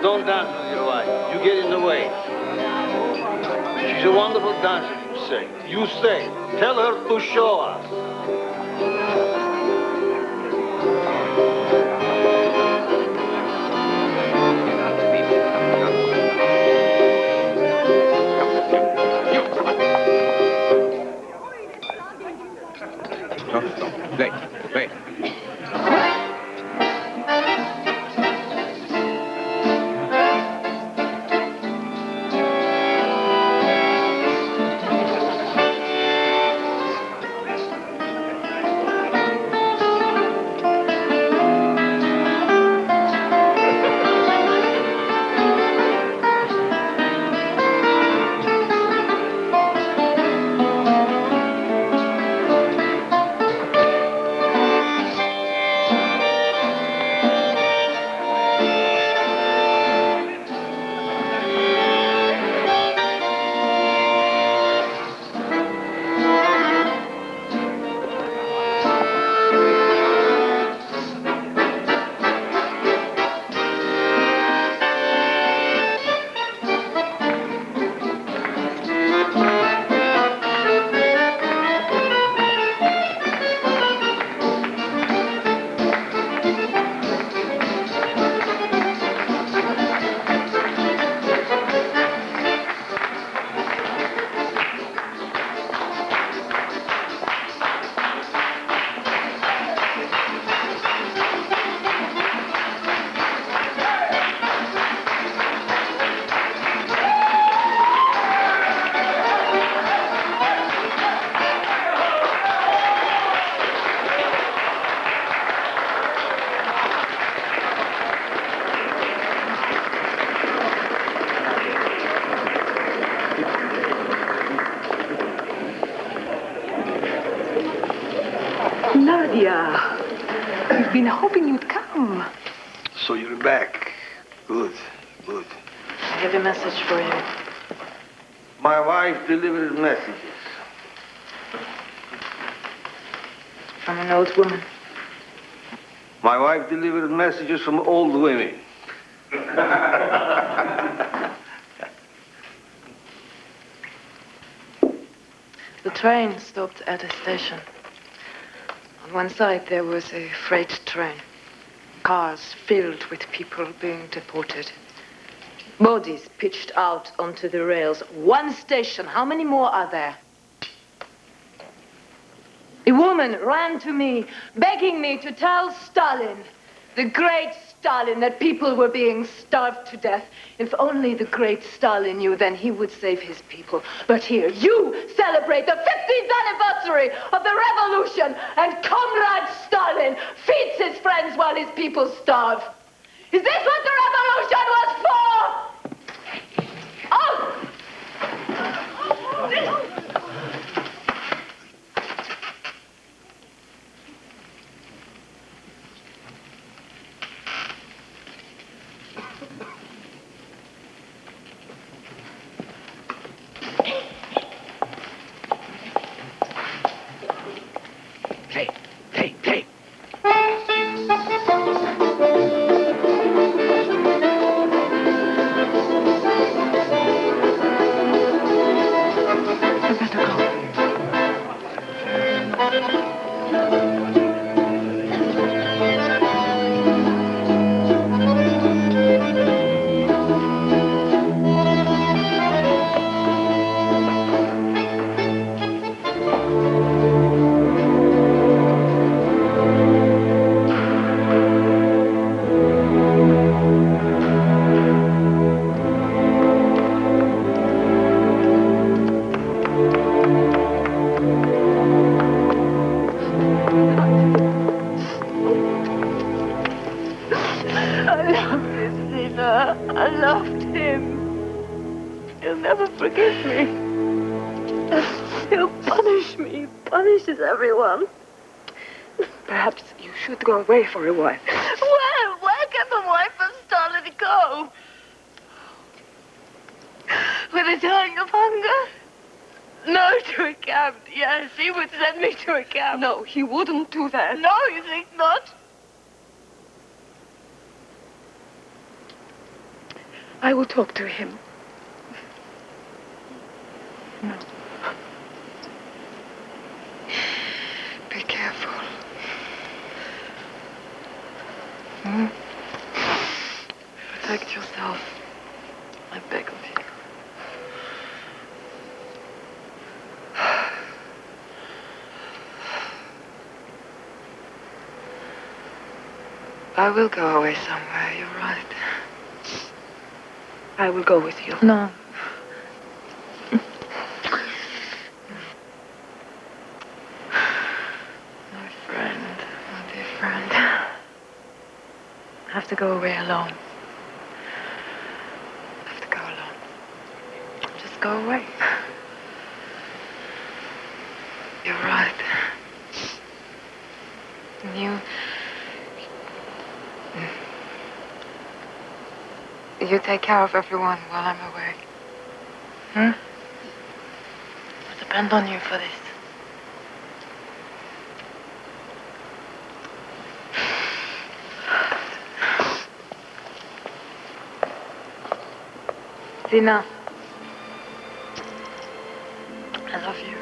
Don't dance with your wife. You get in the way. She's a wonderful dancer, you say. You stay. Tell her to show us. Wait, wait. been hoping you'd come. So you're back. Good, good. I have a message for you. My wife delivered messages. From an old woman. My wife delivered messages from old women. The train stopped at a station. On one side, there was a freight train. Cars filled with people being deported. Bodies pitched out onto the rails. One station. How many more are there? A woman ran to me, begging me to tell Stalin, the great Stalin, that people were being starved to death. If only the great Stalin knew, then he would save his people. But here, you celebrate the 50th anniversary of the revolution, and Comrade Stalin feeds his friends while his people starve. Is this what the revolution was for? Oh! I loved him. He'll never forgive me. He'll punish me. He punishes everyone. Perhaps you should go away for a while. Where can the wife of Stalin go? Were they dying of hunger? No, to a camp. Yes, he would send me to a camp. No, he wouldn't do that. No, you think not? I will talk to him. No. Be careful. Protect yourself. I beg of you. I will go away somewhere, you're right. I will go with you. No. My friend, my dear friend. I have to go away alone. I have to go alone. Just go away. You're right. You take care of everyone while I'm away. I depend on you for this. Zina. I love you.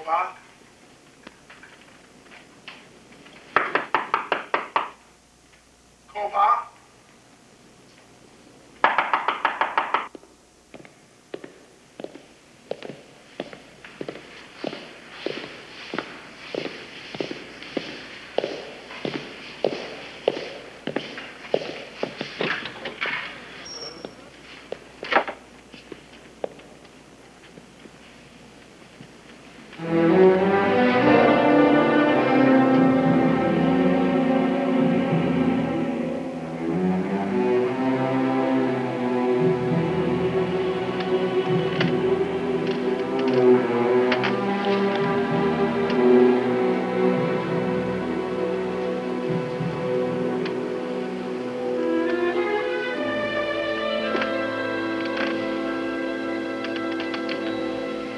Cover. Cover.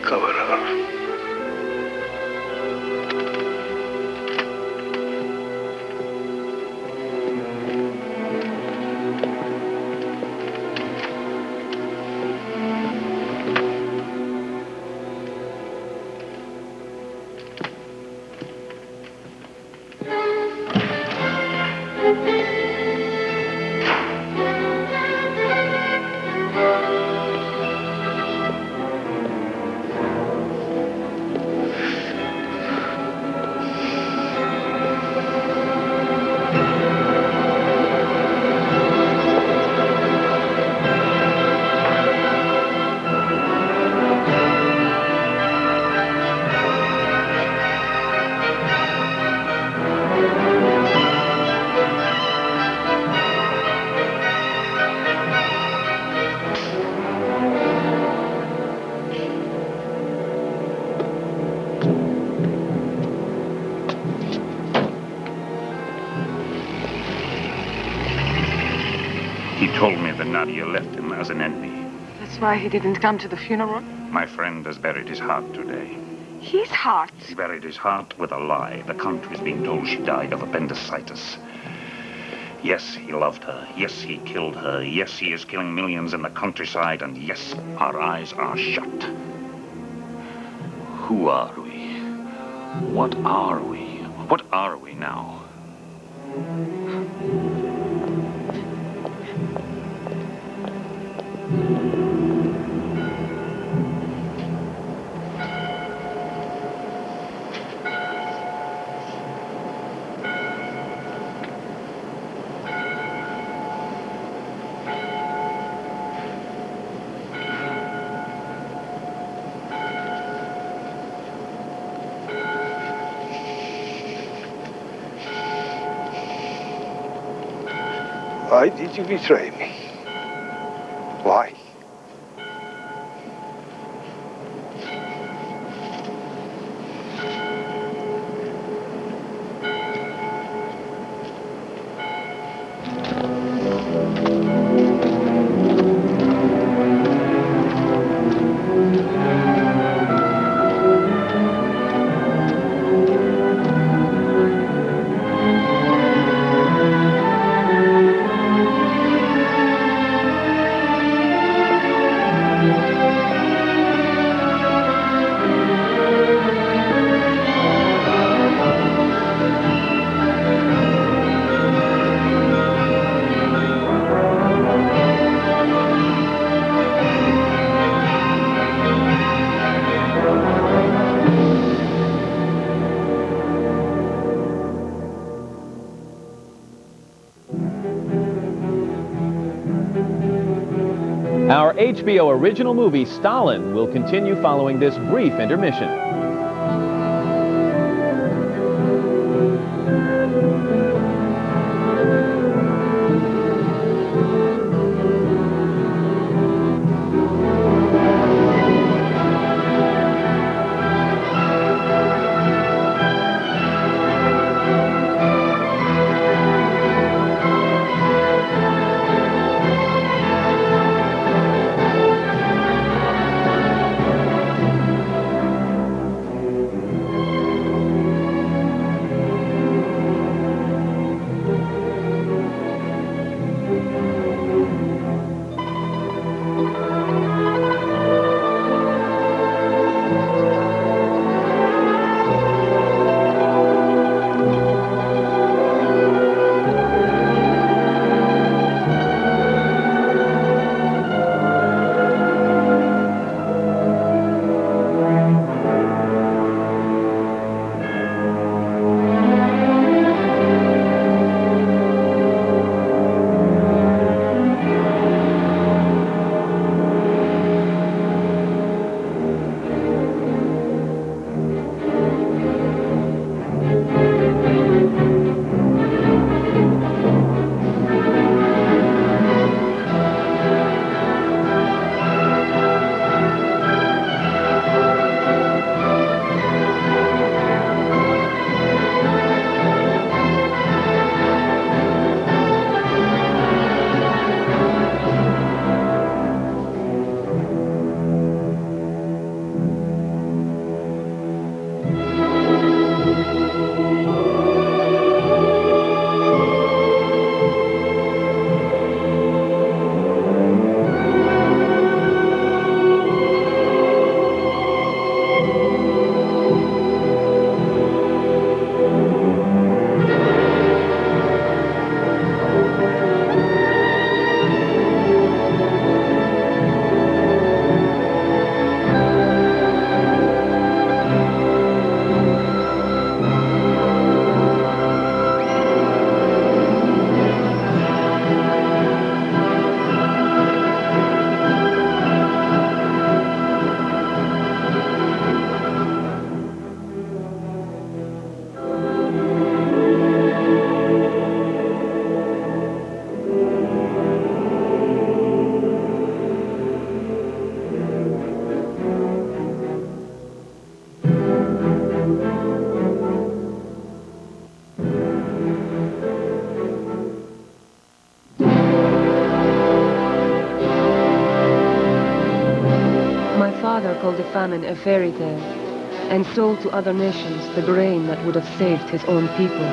Cover her. He told me that Nadia left him as an enemy. That's why he didn't come to the funeral? My friend has buried his heart today. His heart? He buried his heart with a lie. The country is being told she died of appendicitis. Yes, he loved her. Yes, he killed her. Yes, he is killing millions in the countryside. And yes, our eyes are shut. Who are we? What are we? What are we now? Why did you betray me? Why? Our HBO original movie, Stalin, will continue following this brief intermission. father called the famine a fairy tale and sold to other nations the grain that would have saved his own people.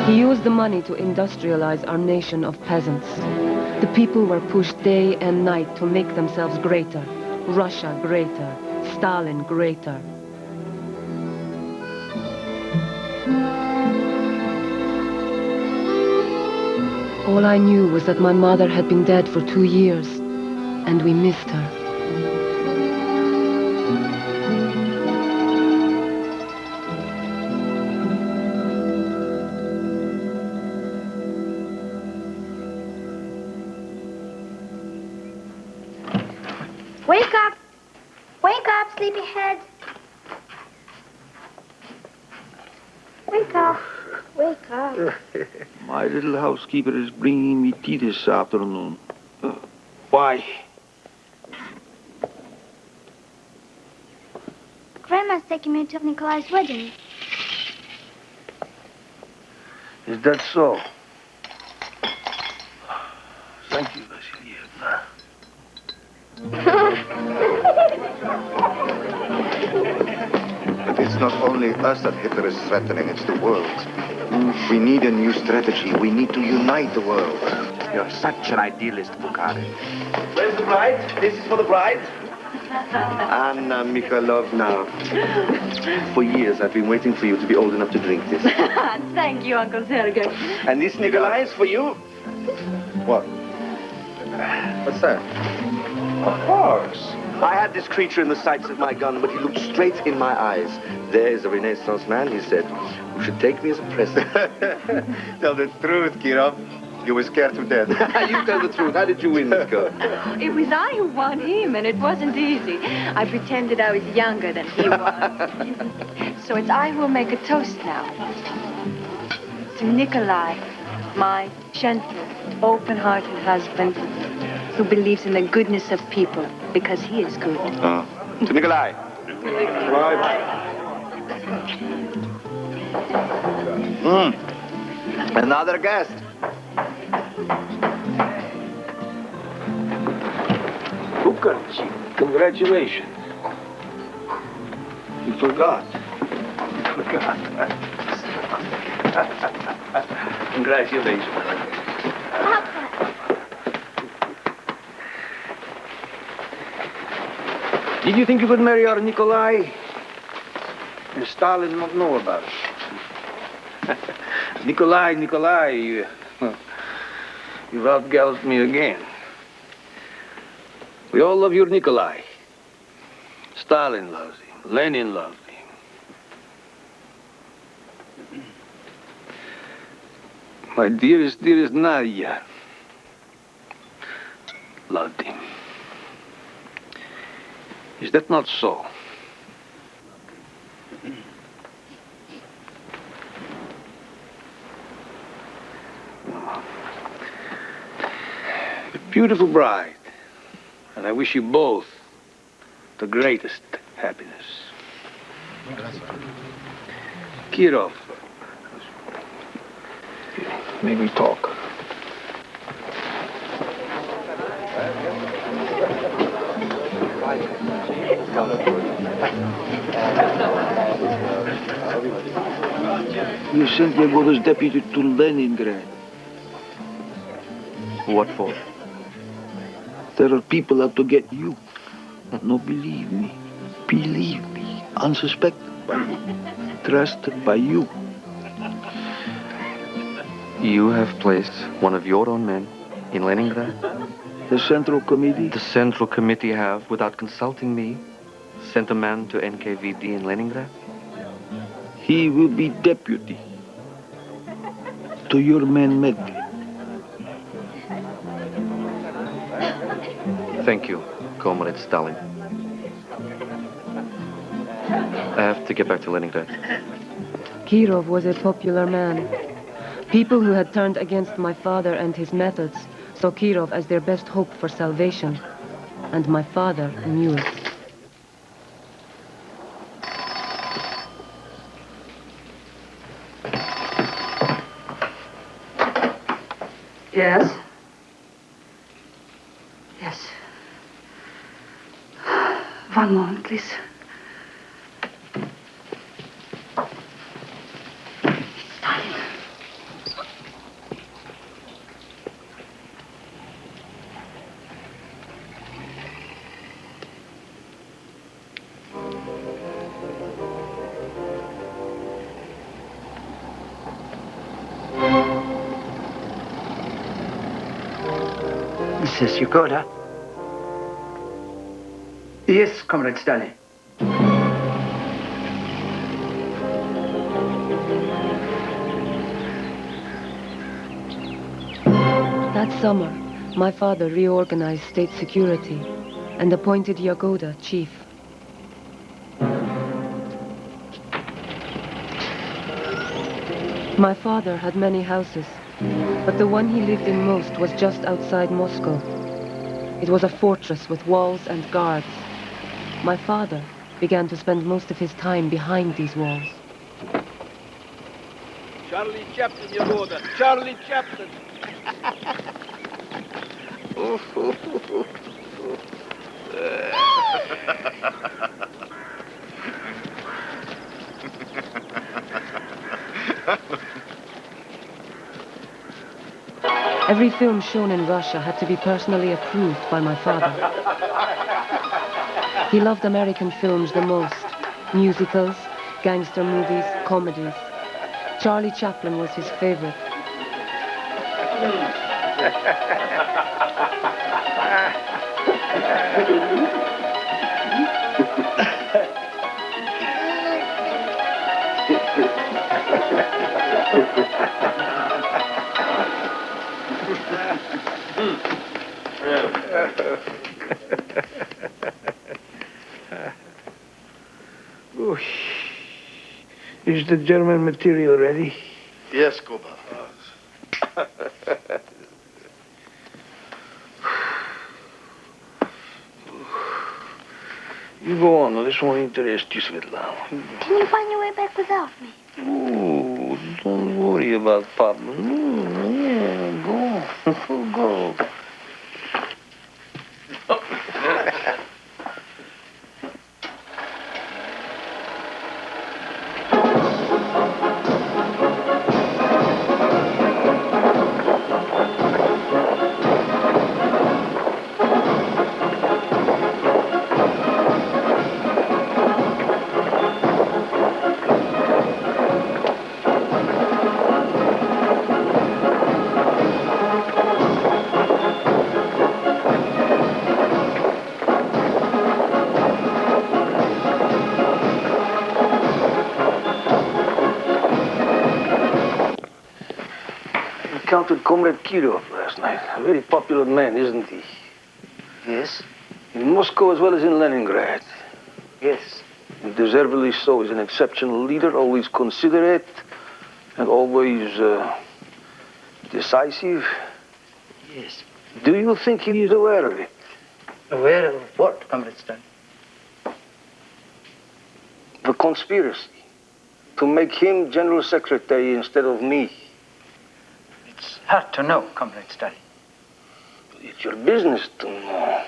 He used the money to industrialize our nation of peasants. The people were pushed day and night to make themselves greater. Russia greater, Stalin greater. All I knew was that my mother had been dead for 2 years, and we missed her. Wake up! Wake up, sleepyhead! Wake up! Wake up! My little housekeeper is bringing me tea this afternoon. Why? Grandma's taking me to Nikolai's wedding. Is that so? Thank you, Vasilievna. But it's not only us that Hitler is threatening, it's the world. We need a new strategy. We need to unite the world. You're such an idealist, Bukharin. Where's the bride? This is for the bride. Anna Mikhailovna, for years I've been waiting for you to be old enough to drink this. Thank you, Uncle Sergei. And this, Nikolai, is for you. What? What's that? Of course. I had this creature in the sights of my gun, but he looked straight in my eyes. There is a Renaissance man, he said. You should take me as a present. Tell the truth, Kirov. You were scared to death. You tell the truth. How did you win this girl? It was I who won him, and it wasn't easy. I pretended I was younger than he was. So it's I who will make a toast now. To Nikolai, my gentle, open-hearted husband, who believes in the goodness of people because he is good. To Nikolai. Another guest. Bukarchi, congratulations. You forgot. Congratulations. Did you think you could marry our Nikolai? And Stalin not know about it. Nikolai, you've outgallopped me again. We all love your Nikolai. Stalin loves him. Lenin loved him. My dearest Nadia loved him. Is that not so? A beautiful bride. And I wish you both the greatest happiness. Kirov, may we talk? You sent Yegoda's deputy to Leningrad. What for? There are people out to get you. No, believe me, unsuspected by you, trusted by you. You have placed one of your own men in Leningrad? The Central Committee? The Central Committee have, without consulting me, sent a man to NKVD in Leningrad? He will be deputy to your man Medved. Thank you, Comrade Stalin. I have to get back to Leningrad. Kirov was a popular man. People who had turned against my father and his methods saw Kirov as their best hope for salvation. And my father knew it. Yes? Yes. One moment, please. Mrs. Yagoda? Yes, Comrade Stalin. That summer, my father reorganized state security and appointed Yagoda chief. My father had many houses, but the one he lived in most was just outside Moscow. It was a fortress with walls and guards. My father began to spend most of his time behind these walls. Charlie Chaplin, Yagoda. Charlie Chaplin. Every film shown in Russia had to be personally approved by my father. He loved American films the most. Musicals, gangster movies, comedies. Charlie Chaplin was his favorite. Is the German material ready? Yes, Kuba. You go on, this won't interest you, Svetlana. Can you find your way back without me? Oh, don't worry about Papa. No, yeah, go. Go. Encountered Comrade Kirov last night. A very popular man, isn't he? Yes? In Moscow as well as in Leningrad. Yes. And deservedly so. He's an exceptional leader, always considerate, and always decisive. Yes. Do you think he is aware of it? Aware of what, Comrade Stalin? The conspiracy to make him General Secretary instead of me. It's hard to know, Comrade Stalin. It's your business to know.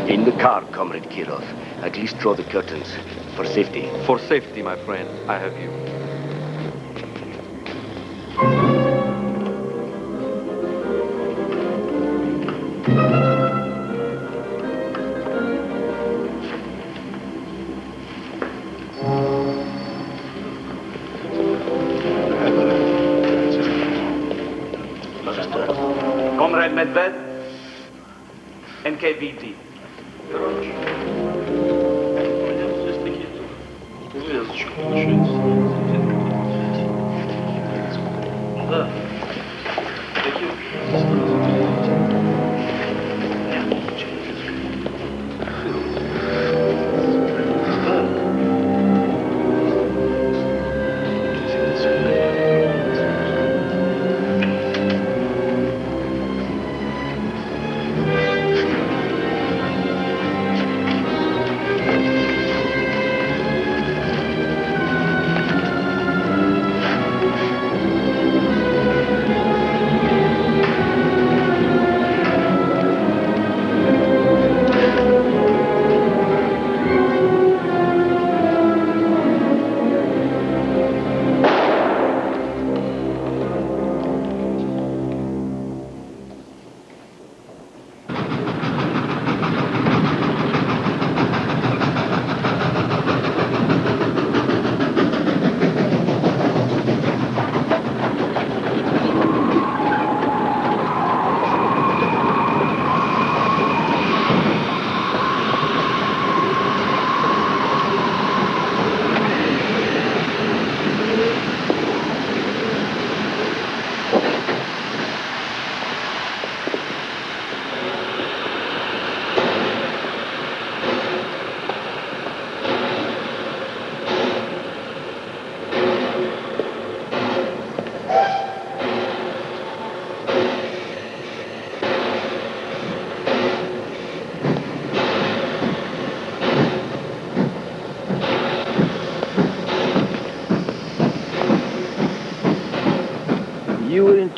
In the car, Comrade Kirov. At least draw the curtains. For safety. For safety, my friend, I have you. Comrade Medved, NKVD.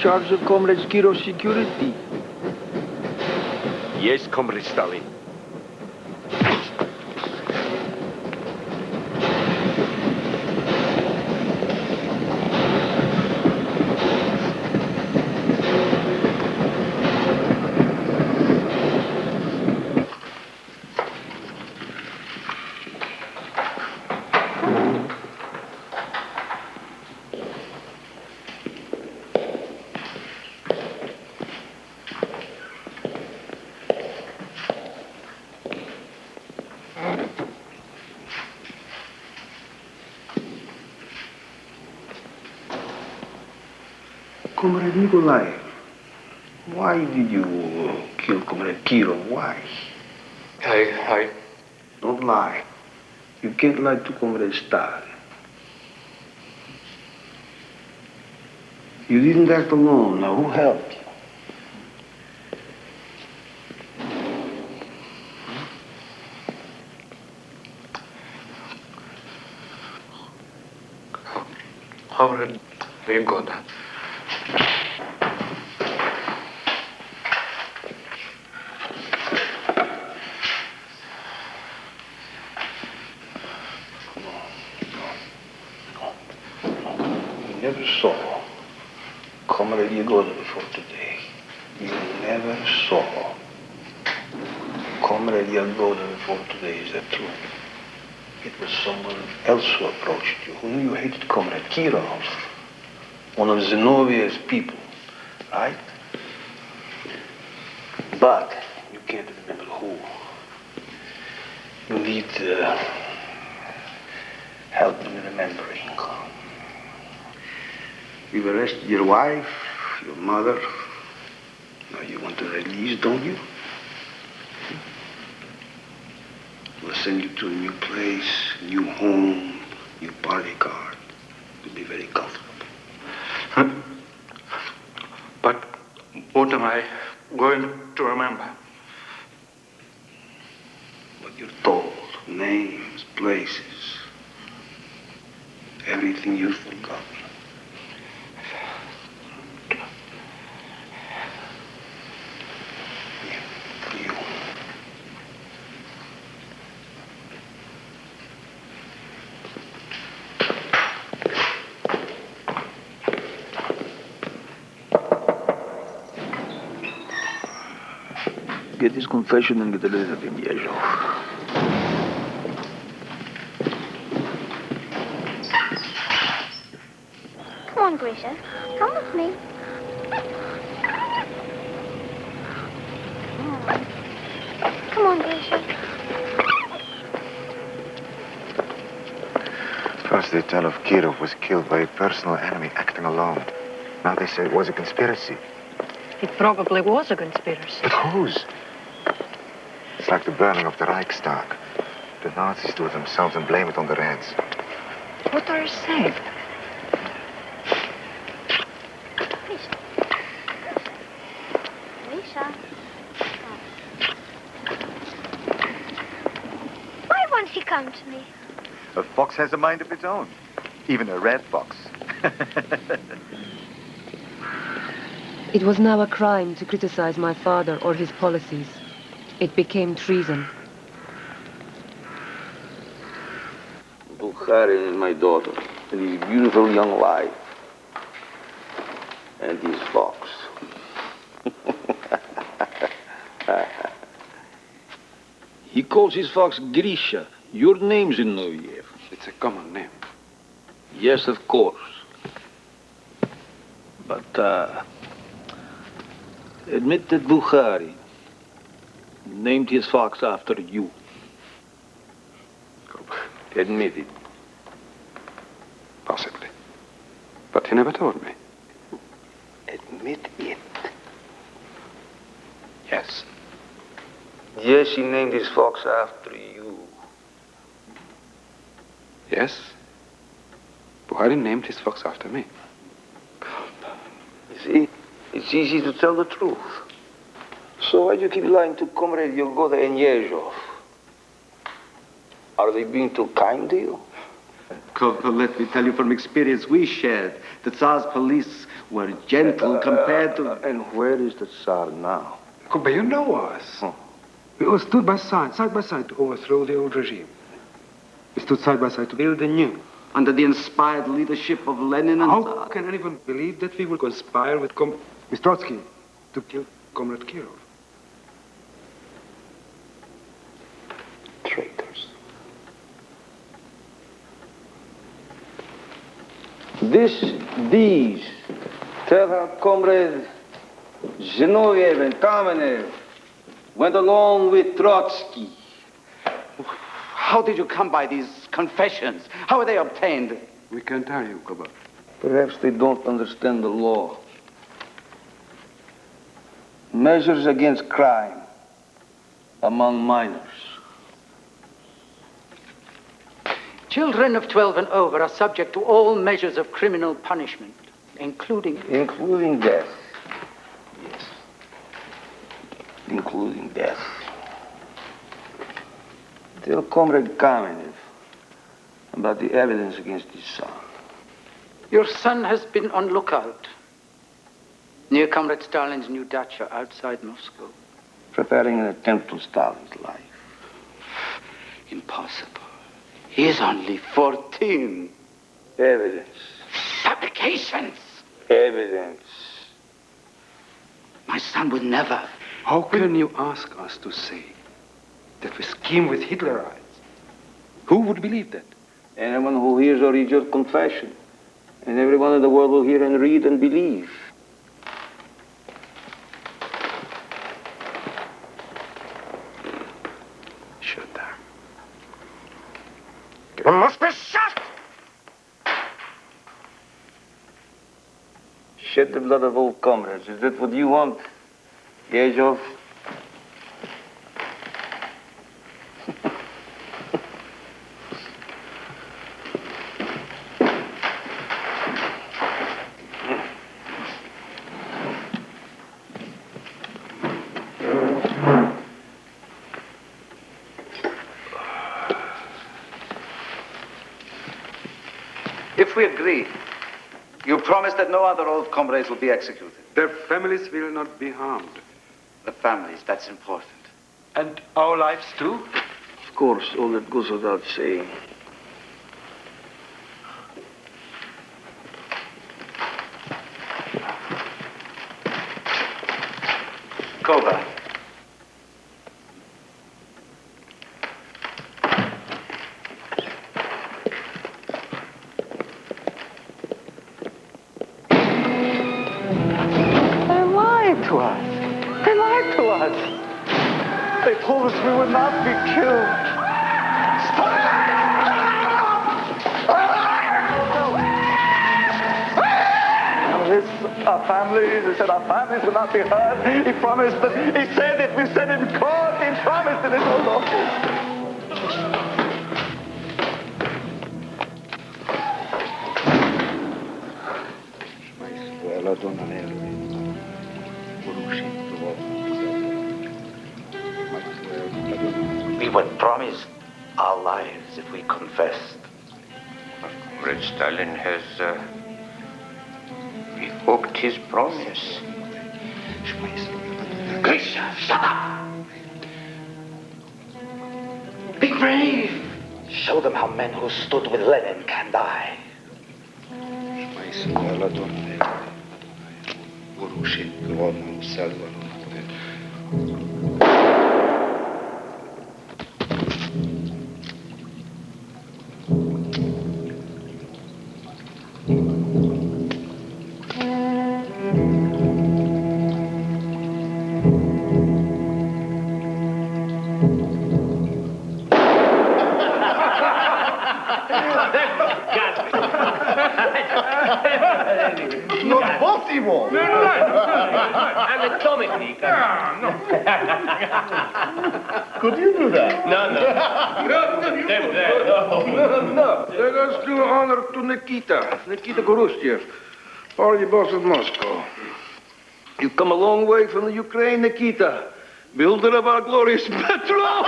charge of Comrade Kirov's security. Yes, Comrade Stalin. Comrade Nikolai, why did you kill Comrade Kirov? Why? I... Don't lie. You can't lie to Comrade Stalin. You didn't act alone. Now, who helped you? Comrade Yagoda. You never saw Comrade Yagoda before today. You never saw Comrade Yagoda before today. Is that true? It was someone else who approached you, who knew you hated Comrade Kirov, one of Zenovia's people, right? But you can't remember who. You need help in remembering. You've arrested your wife, your mother. Now you want to release, don't you? We'll send you to a new place, new home, new party card. You'll be very comfortable. But what am I going to remember? What you're told, names, places, everything you've forgotten. Get his confession and get rid of him, Yezhov. Come on, Grisha. Come with me. Come on, Grisha. First they tell of Kirov was killed by a personal enemy acting alone. Now they say it was a conspiracy. It probably was a conspiracy. But whose? It's like the burning of the Reichstag. The Nazis do it themselves and blame it on the Reds. What are you saying? Grisha. Why won't he come to me? A fox has a mind of its own. Even a red fox. It was now a crime to criticize my father or his policies. It became treason. Bukharin is my daughter, and his beautiful young wife, and his fox. He calls his fox Grisha. Your name's in Noviev. It's a common name. Yes, of course. But, admit that Bukhari named his fox after you. Admit it. Possibly. But he never told me. Admit it. Yes. Yes, he named his fox after you. Yes? Buhari named his fox after me. You see, it's easy to tell the truth. So why do you keep lying to Comrade Yagoda and Yezhov? Are they being too kind to you? Let me tell you from experience we shared. The Tsar's police were gentle compared to... And where is the Tsar now? But you know us. We all stood side by side to overthrow the old regime. We stood side by side to build the new. Under the inspired leadership of Lenin and... How can anyone believe that we will conspire with Mr. Trotsky to kill Comrade Kirov? Traitors. These, tell her comrade Zinoviev and Kamenev went along with Trotsky. How did you come by these confessions? How were they obtained? We can't tell you, Koba. Perhaps they don't understand the law. Measures against crime among minors. Children of 12 and over are subject to all measures of criminal punishment, including... Including death. Yes. Including death. Tell Comrade Kamenev about the evidence against his son. Your son has been on lookout near Comrade Stalin's new dacha outside Moscow. Preparing an attempt on Stalin's life. Impossible. He is only 14. Evidence. Fabrications. Evidence. My son would never. How can you ask us to say that we scheme with Hitlerites? Who would believe that? Anyone who hears or reads your confession. And everyone in the world will hear and read and believe. Shut down. You must be shot! Shed the blood of old comrades. Is that what you want, Yezhov? If we agree, you promise that no other old comrades will be executed. Their families will not be harmed. The families, that's important. And our lives too? Of course, all that goes without saying. Koba. To us. They lied to us. They told us we would not be killed. Our families, he said our families would not be hurt. He promised that, he said it, we said it in court, he promised it in his office. We were promised our lives if we confessed. Comrade Stalin has revoked his promise. Grisha, shut up! Be brave! Show them how men who stood with Lenin can die. Could you do that? No. No. Let us do honor to Nikita Gorustyev, party boss of Moscow. You've come a long way from the Ukraine, Nikita. Builder of our glorious petrol.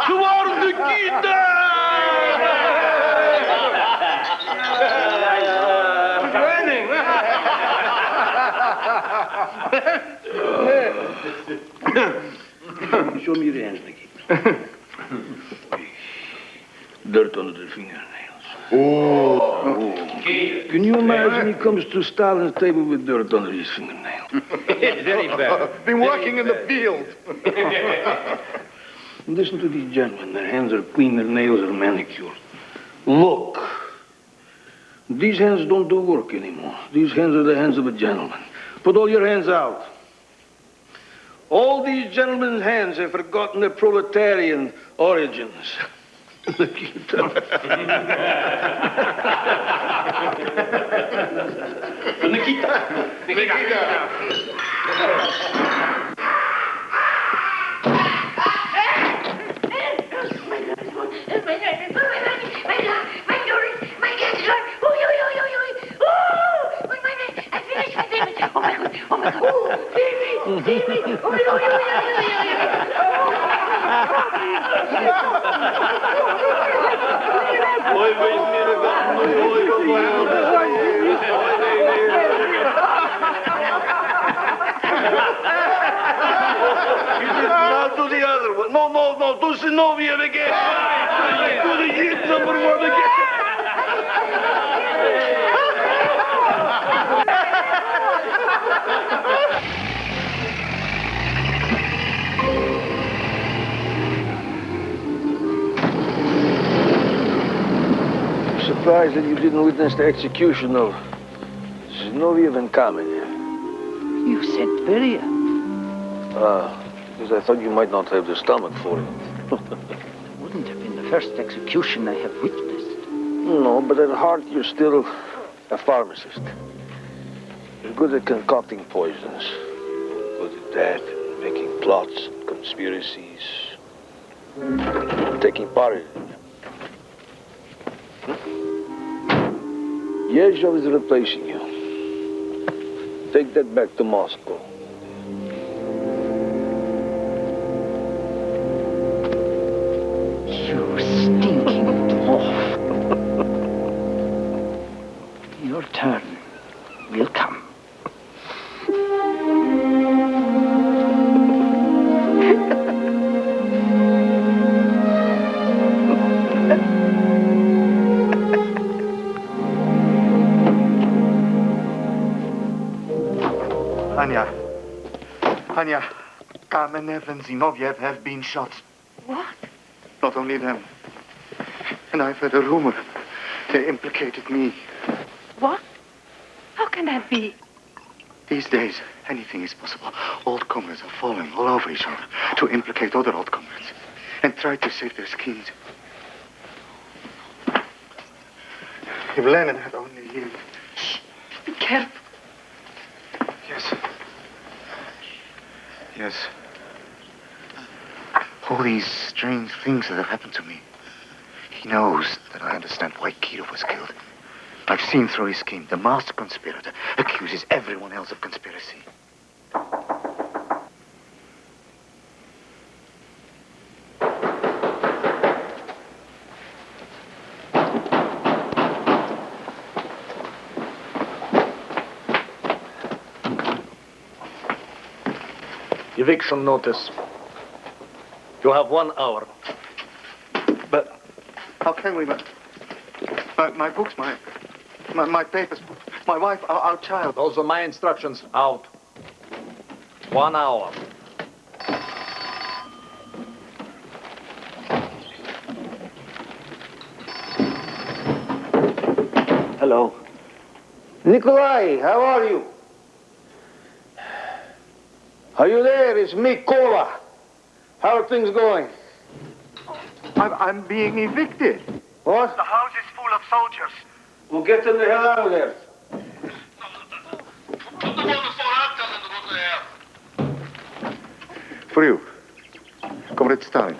Zwarte Kita! Verdwijning! Show me your hands, Nicky. Dirt under the fingernails. Oh. Can you imagine he comes to Stalin's table with dirt under his fingernail? Very bad. Been working in the field. Listen to these gentlemen. Their hands are clean, their nails are manicured. Look. These hands don't do work anymore. These hands are the hands of a gentleman. Put all your hands out. All these gentlemen's hands have forgotten their proletarian origins. Nikita. Now do the other one. No, do Zinoviev again. Do the hit number one again. I'm surprised that you didn't witness the execution of Zinoviev and Kamenev. You said Beria. Because I thought you might not have the stomach for it. Wouldn't have been the first execution I have witnessed. No, but at heart, you're still a pharmacist. You're good at concocting poisons. Good at that, making plots, conspiracies, taking part in them. Yezhov is replacing you. Take that back to Moscow. You stinking dwarf. Your turn will come. Anya, Kamenev and Zinoviev have been shot. What? Not only them. And I've heard a rumor. They implicated me. What? How can that be? These days, anything is possible. Old comrades are falling all over each other to implicate other old comrades and try to save their skins. If Lenin had only lived. Shh. Be careful. Yes. Yes. All these strange things that have happened to me. He knows that I understand why Kirov was killed. I've seen through his scheme. The master conspirator accuses everyone else of conspiracy. Eviction notice. You have 1 hour. But how can we? My books, my papers, my wife, our child. Those are my instructions. Out. 1 hour. Hello. Nikolai, how are you? Are you there? It's me, Kola. How are things going? I'm being evicted. What? The house is full of soldiers. Well, get them the hell out of there. For you, Comrade Stalin.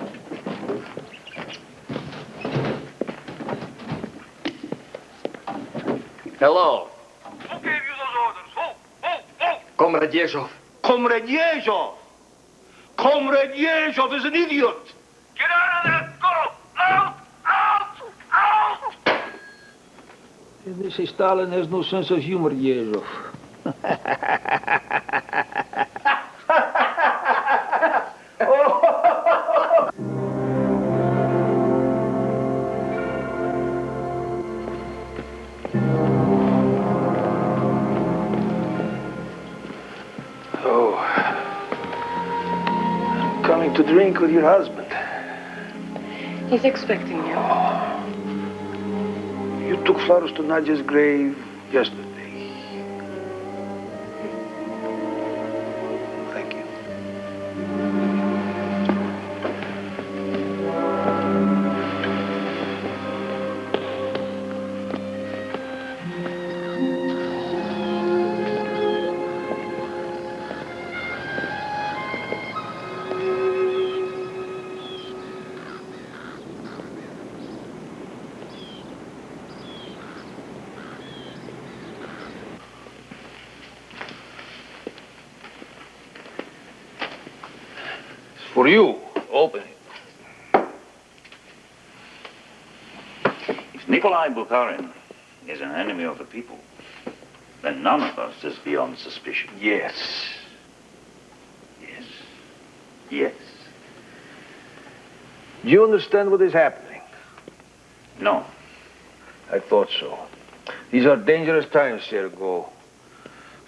Hello. Who gave you those orders? Who? Comrade Yezhov. Comrade Yezhov! Comrade Yezhov is an idiot! Get out of there! Go! Out! Out! Out! They say Stalin has no sense of humor, Yezhov. Oh, I'm coming to drink with your husband. He's expecting you. You took flowers to Nadia's grave yesterday. Thank you. For you, open it. If Nikolai Bukharin is an enemy of the people, then none of us is beyond suspicion. Yes. Yes. Yes. Do you understand what is happening? No. I thought so. These are dangerous times, Sergo.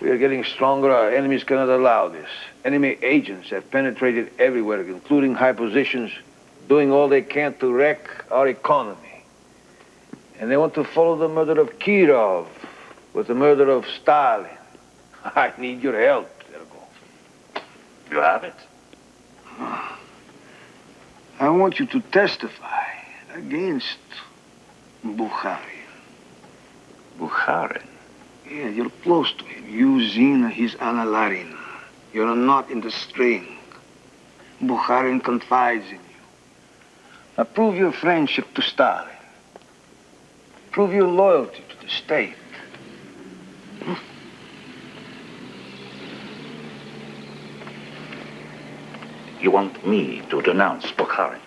We are getting stronger. Our enemies cannot allow this. Enemy agents have penetrated everywhere, including high positions, doing all they can to wreck our economy. And they want to follow the murder of Kirov with the murder of Stalin. I need your help, Sergo. You have it? I want you to testify against Bukharin. Bukharin? Yeah, you're close to him. You, Zina, he's Anna Larina. You're a knot in the string. Bukharin confides in you. Now prove your friendship to Stalin. Prove your loyalty to the state. You want me to denounce Bukharin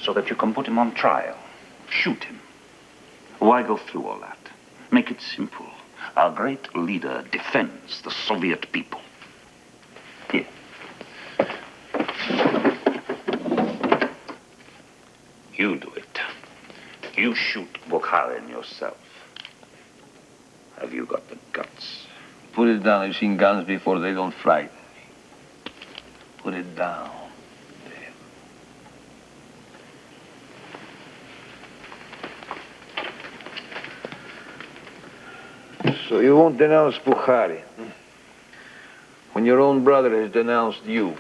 so that you can put him on trial, shoot him. Why go through all that? Make it simple. Our great leader defends the Soviet people. Here. You do it. You shoot Bukharin yourself. Have you got the guts? Put it down. I've seen guns before. They don't frighten me. Put it down. So you won't denounce Bukharin when your own brother has denounced you.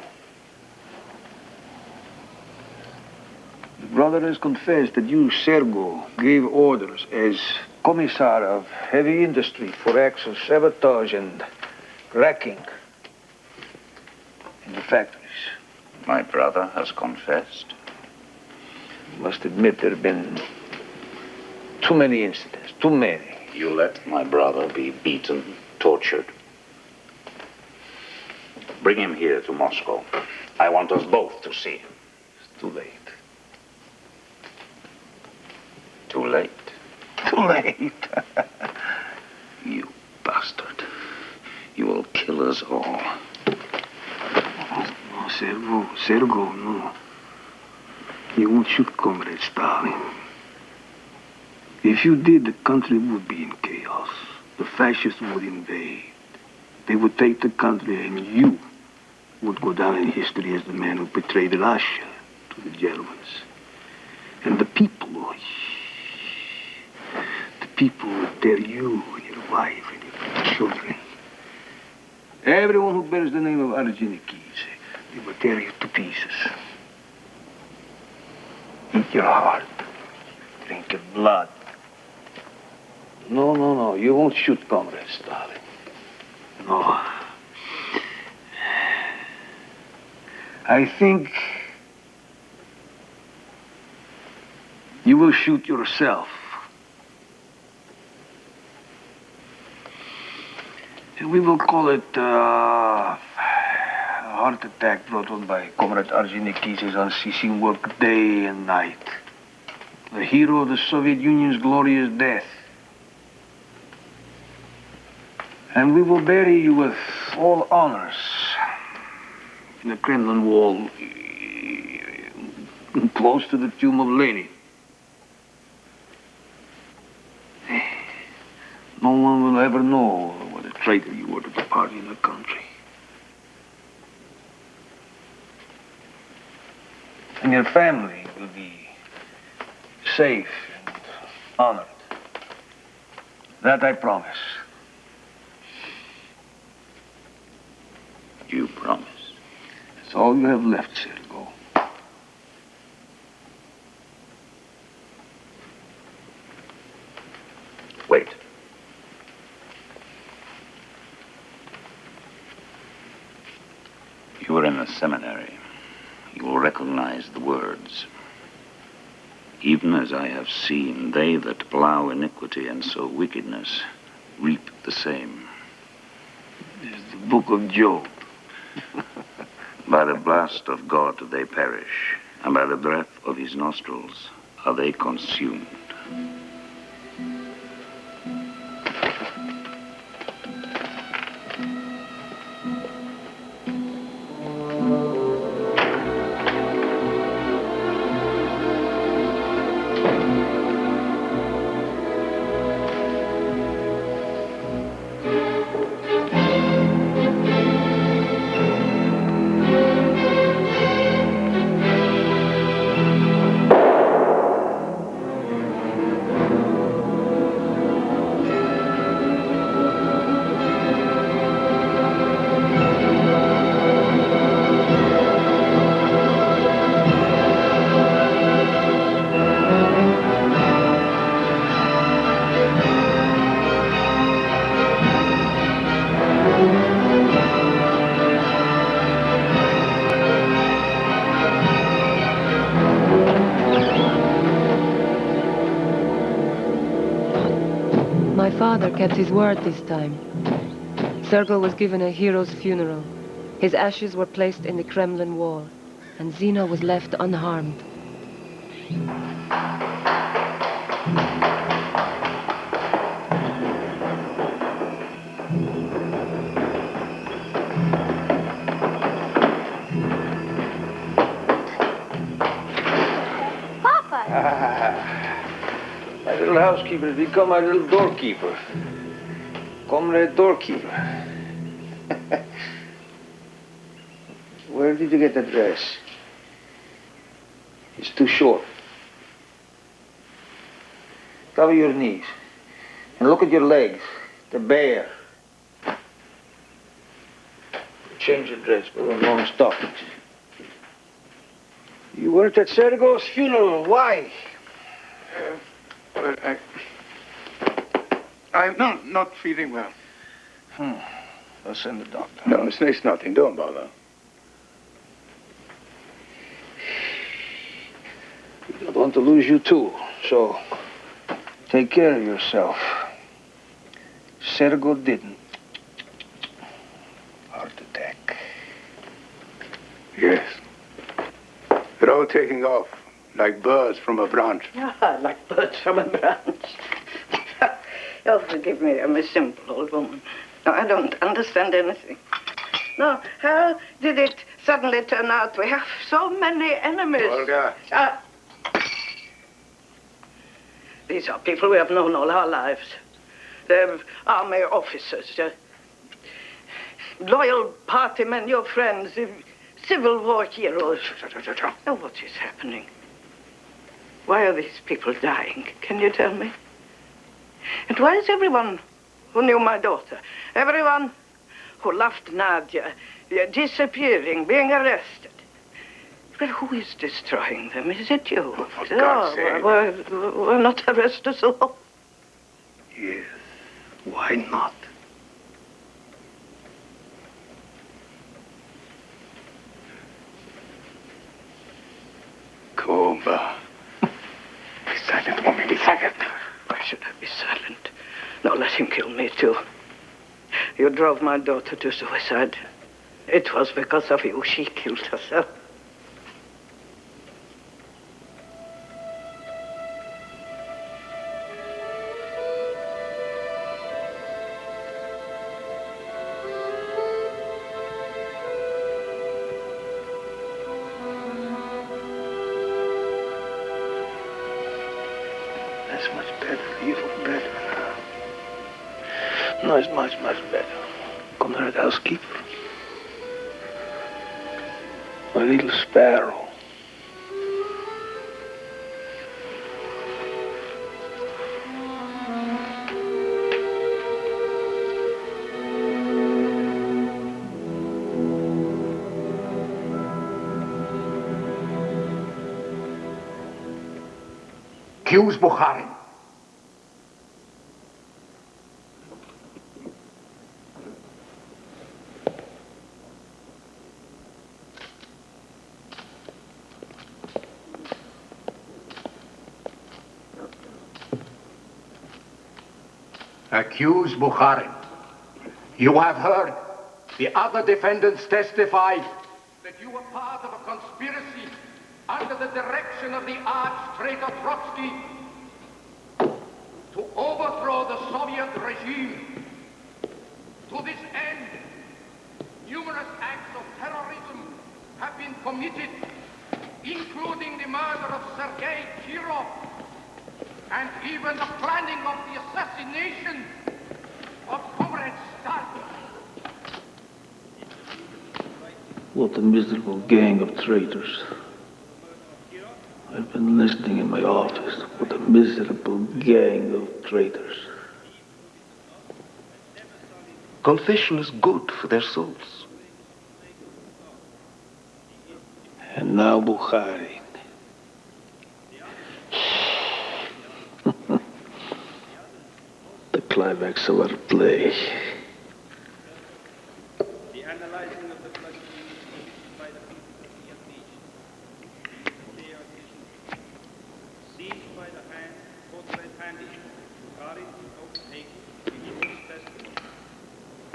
The brother has confessed that you, Sergo, gave orders as commissar of heavy industry for acts of sabotage and wrecking in the factories. My brother has confessed. You must admit there have been too many incidents, too many. You let my brother be beaten, tortured. Bring him here to Moscow. I want us both to see him. It's too late. Too late? Too late. You bastard. You will kill us all. No, Sergo, no. You won't shoot Comrade Stalin. If you did, the country would be in chaos. The fascists would invade. They would take the country, and you would go down in history as the man who betrayed Russia to the Germans. And the people would tear you and your wife and your children. Everyone who bears the name of Ordzhonikidze, they will tear you to pieces. Eat your heart. Drink your blood. No. You won't shoot Comrade Stalin. No. I think you will shoot yourself. And we will call it heart attack brought on by Comrade Arzenikis' unceasing work day and night. The hero of the Soviet Union's glorious death. And we will bury you with all honors in the Kremlin wall, close to the tomb of Lenin. No one will ever know what a traitor you were to the party and the country. And your family will be safe and honored. That I promise. You promise. That's all you have left, Sergo. Wait. You were in the seminary. You will recognize the words. Even as I have seen, they that plow iniquity and sow wickedness reap the same. This is the book of Job. By the blast of God they perish, and by the breath of his nostrils are they consumed. My father kept his word this time. Sergo was given a hero's funeral. His ashes were placed in the Kremlin wall, and Zina was left unharmed. My little housekeeper has become my little doorkeeper. Comrade doorkeeper. Where did you get that dress? It's too short. Cover your knees. And look at your legs. They're bare. Change the dress, put on long stockings. You weren't at Sergo's funeral. Why? Well, I'm not feeling well. I'll send the doctor. No, it's nothing. Don't bother. We don't want to lose you too, so take care of yourself. Sergo didn't. Heart attack. Yes. They're all taking off, like birds from a branch. Ah, like birds from a branch. Oh, forgive me, I'm a simple old woman. No, I don't understand anything. No, how did it suddenly turn out we have so many enemies? Olga. These are people we have known all our lives. They're army officers, loyal party men, your friends, Civil War heroes. Now, what is happening? Why are these people dying? Can you tell me? And why is everyone who knew my daughter, everyone who loved Nadia, disappearing, being arrested? Well, who is destroying them? Is it you? For God's sake. Why not arrest us all? Yes. Why not? Kumba. Be silent, woman. Be silent. Why should I be silent? No, let him kill me, too. You drove my daughter to suicide. It was because of you she killed herself. That's much better. You look better. No, it's much, much better. Comrade housekeeper. My little sparrow. Accuse Bukharin. Accuse Bukharin. You have heard the other defendants testify that you were part of a conspiracy under the direction of the arch-traitor Trotsky to overthrow the Soviet regime. To this end, numerous acts of terrorism have been committed, including the murder of Sergei Kirov, and even the planning of the assassination of Comrade Stalin. What a miserable gang of traitors. I've been listening in my office. What a miserable gang of traitors. Confession is good for their souls. And now Bukharin. The climax of our play. The analyzing of the classification by the people of the nation. They are seized by the hand, both red-handed, carried out naked, in his testimony.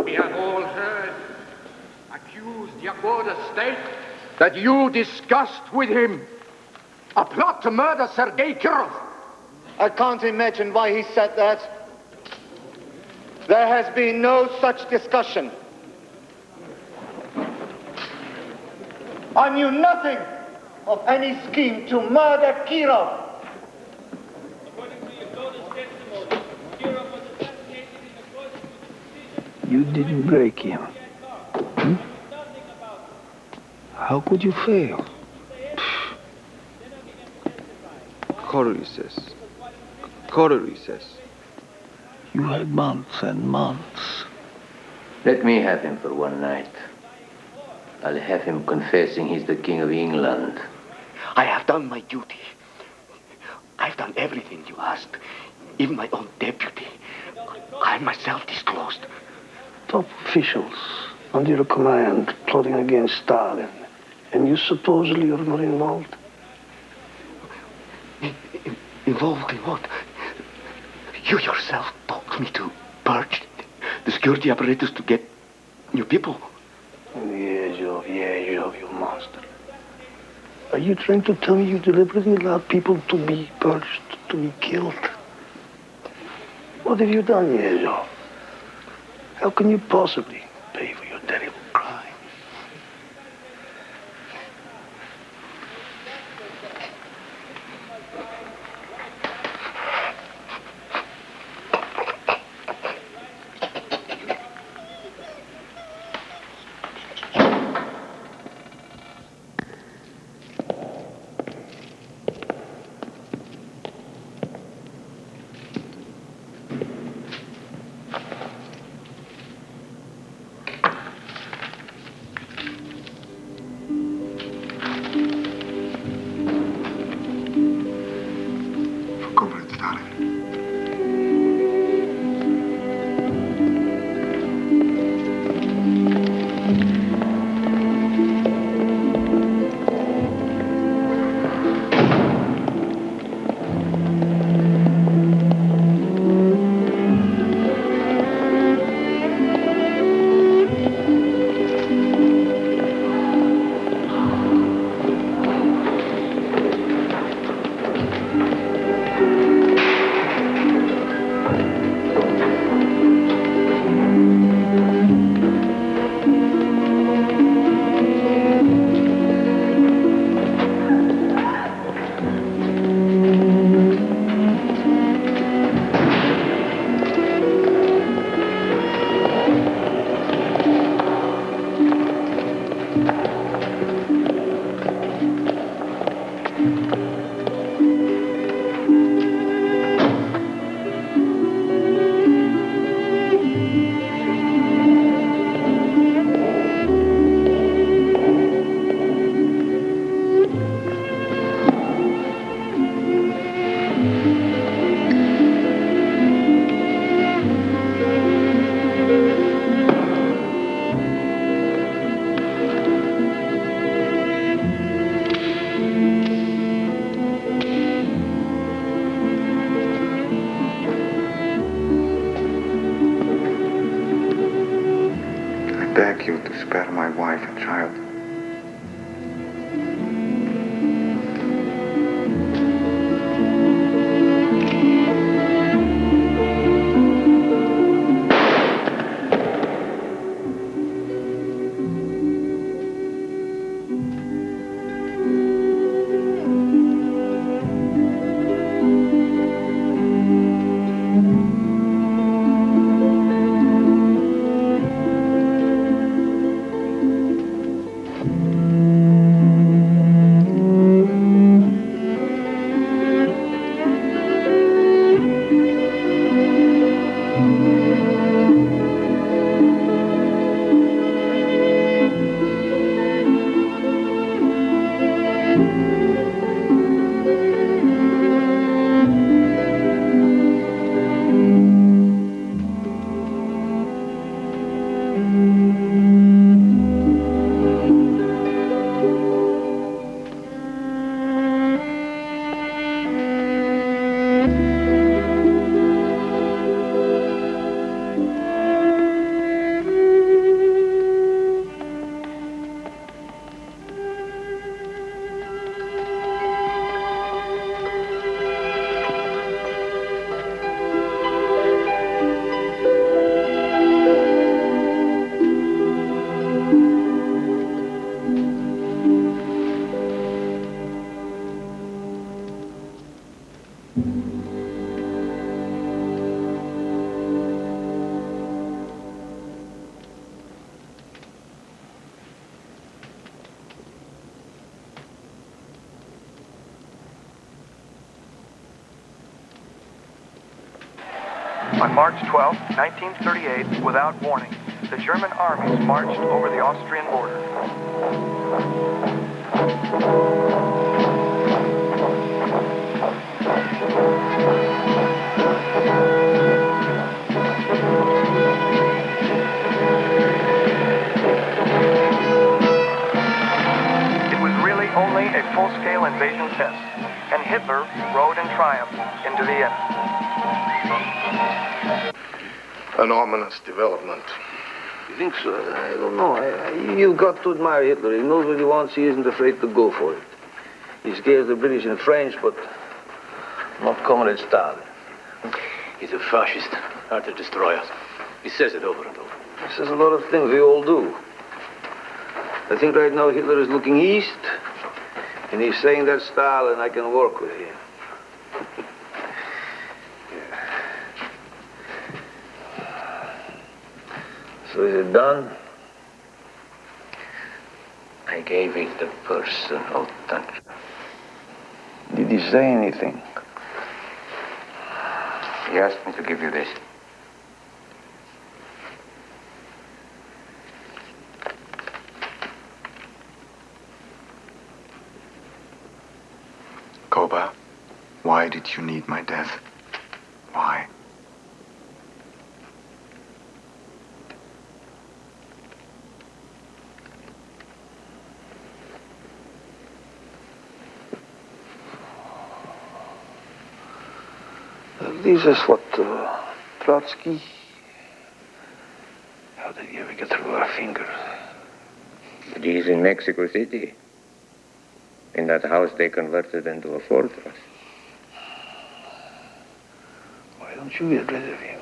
We have all heard, accused Yagoda state that you discussed with him a plot to murder Sergei Kirov. I can't imagine why he said that. There has been no such discussion. I knew nothing of any scheme to murder Kirov. According to Yagoda's testimony, Kirov was assassinated in accordance with the decision. You didn't break him. Hmm? How could you fail? Coterie says. Coterie says. You had months and months. Let me have him for one night. I'll have him confessing he's the King of England. I have done my duty. I've done everything you asked. Even my own deputy. I myself disclosed. Top officials under your command plotting against Stalin. And you supposedly are not involved? Involved in what? You yourself told me to purge the security apparatus to get new people. Yezhov, you monster. Are you trying to tell me you deliberately allowed people to be purged, to be killed? What have you done, Yezhov? How can you possibly pay for your terrible crime? On March 12, 1938, without warning, the German armies marched over the Austrian border. It was really only a full-scale invasion test, and Hitler rode in triumph into Vienna. An ominous development. You think so? I don't know. You've got to admire Hitler. He knows what he wants. He isn't afraid to go for it. He scares the British and French, but not Comrade Stalin. He's a fascist, out to destroy us. He says it over and over. He says a lot of things we all do. I think right now Hitler is looking east, and he's saying that Stalin, I can work with him. So is it done? I gave it the personal touch. Did he say anything? He asked me to give you this. Koba, why did you need my death? Why? This is what, Trotsky? How did he ever get through our fingers? He's in Mexico City. In that house they converted into a fortress. Why don't you get rid of him?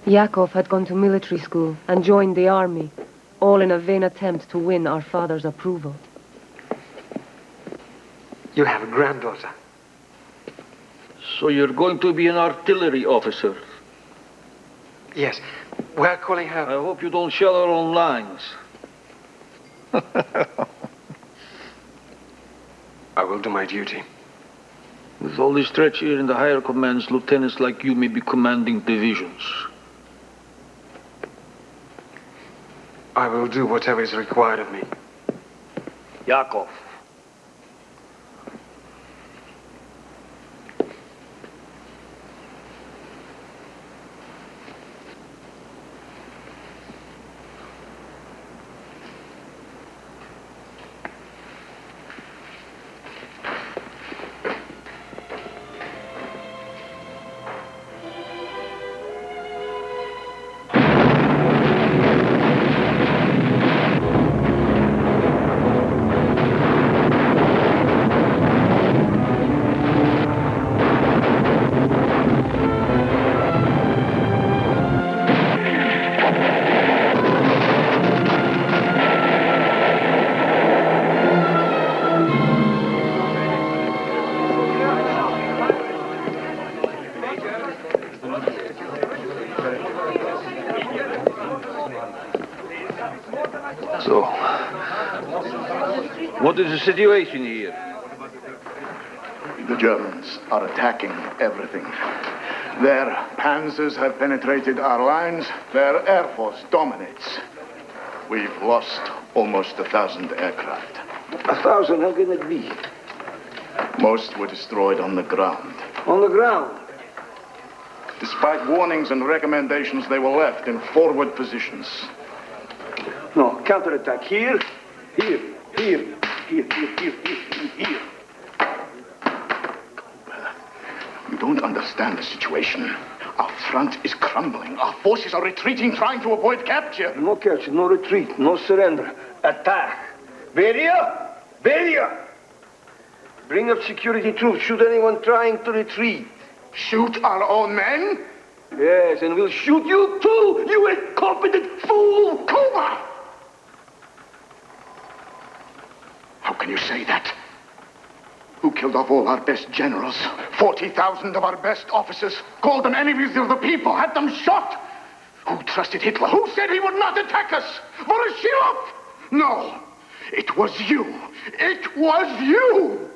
Yakov had gone to military school and joined the army, all in a vain attempt to win our father's approval. You have a granddaughter. So you're going to be an artillery officer? Yes. We're calling her... I hope you don't shell her own lines. I will do my duty. With all this stretch here in the higher commands, lieutenants like you may be commanding divisions. I will do whatever is required of me. Yakov. So, what is the situation here? The Germans are attacking everything. Their panzers have penetrated our lines. Their air force dominates. We've lost almost 1,000 aircraft. 1,000? How can it be? Most were destroyed on the ground. On the ground? Despite warnings and recommendations, they were left in forward positions. No, counterattack here, here, here, here, here, here, here, here. You don't understand the situation. Our front is crumbling. Our forces are retreating, trying to avoid capture. No capture, no retreat, no surrender. Attack. Beria! Beria! Bring up security troops. Shoot anyone trying to retreat. Shoot our own men? Yes, and we'll shoot you too, you incompetent fool! Cuba! How can you say that? Who killed off all our best generals? 40,000 of our best officers, called them enemies of the people, had them shot? Who trusted Hitler? Who said he would not attack us? Voroshilov? No. It was you! It was you!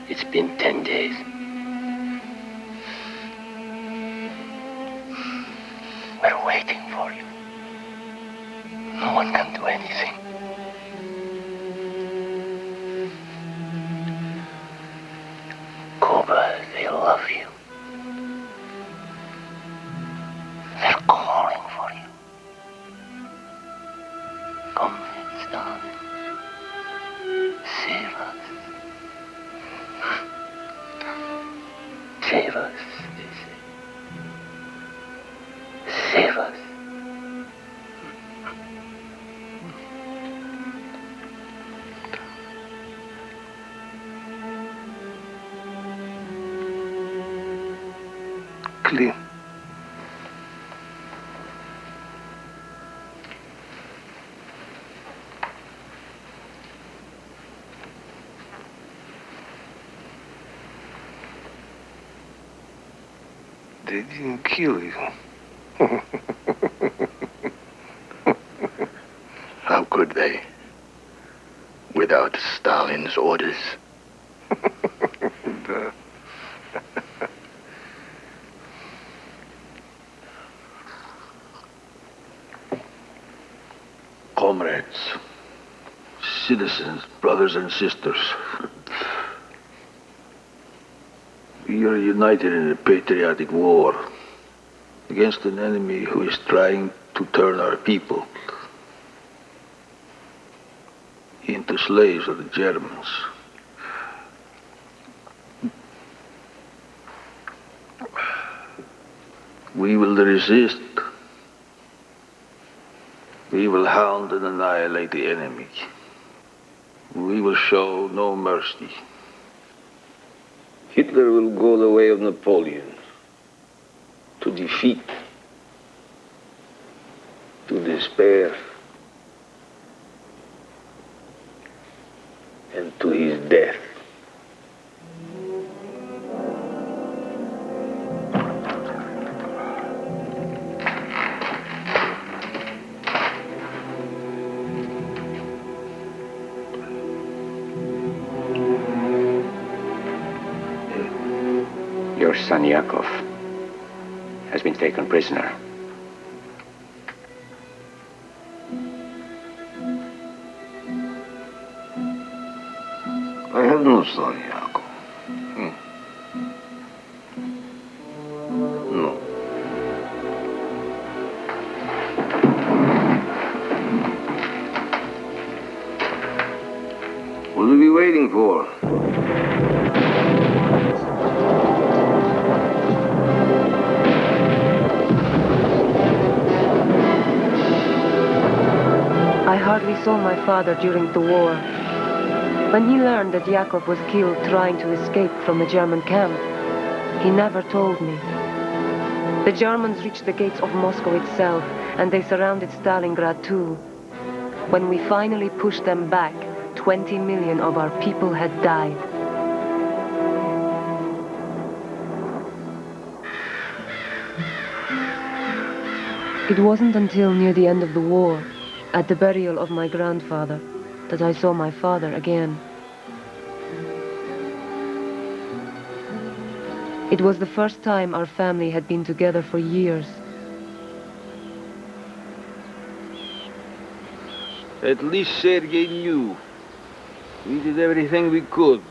It's been 10 days. We're waiting for you. No one can do anything. Cuba, they love you. They're calling for you. Come, Stalin. Save us. Save us, they say. Save us. Clean. They didn't kill you. How could they? Without Stalin's orders. Comrades, citizens, brothers and sisters, we are united in a patriotic war against an enemy who is trying to turn our people into slaves of the Germans. We will resist. We will hound and annihilate the enemy. We will show no mercy. Hitler will go the way of Napoleon, to defeat, to despair, and to his death. Your son Yakov has been taken prisoner. I have no No, sorry, Jacob. No. What are we waiting for? I hardly saw my father during the war. When he learned that Yakov was killed trying to escape from a German camp, he never told me. The Germans reached the gates of Moscow itself, and they surrounded Stalingrad too. When we finally pushed them back, 20 million of our people had died. It wasn't until near the end of the war, at the burial of my grandfather, that I saw my father again. It was the first time our family had been together for years. At least Sergei knew. We did everything we could.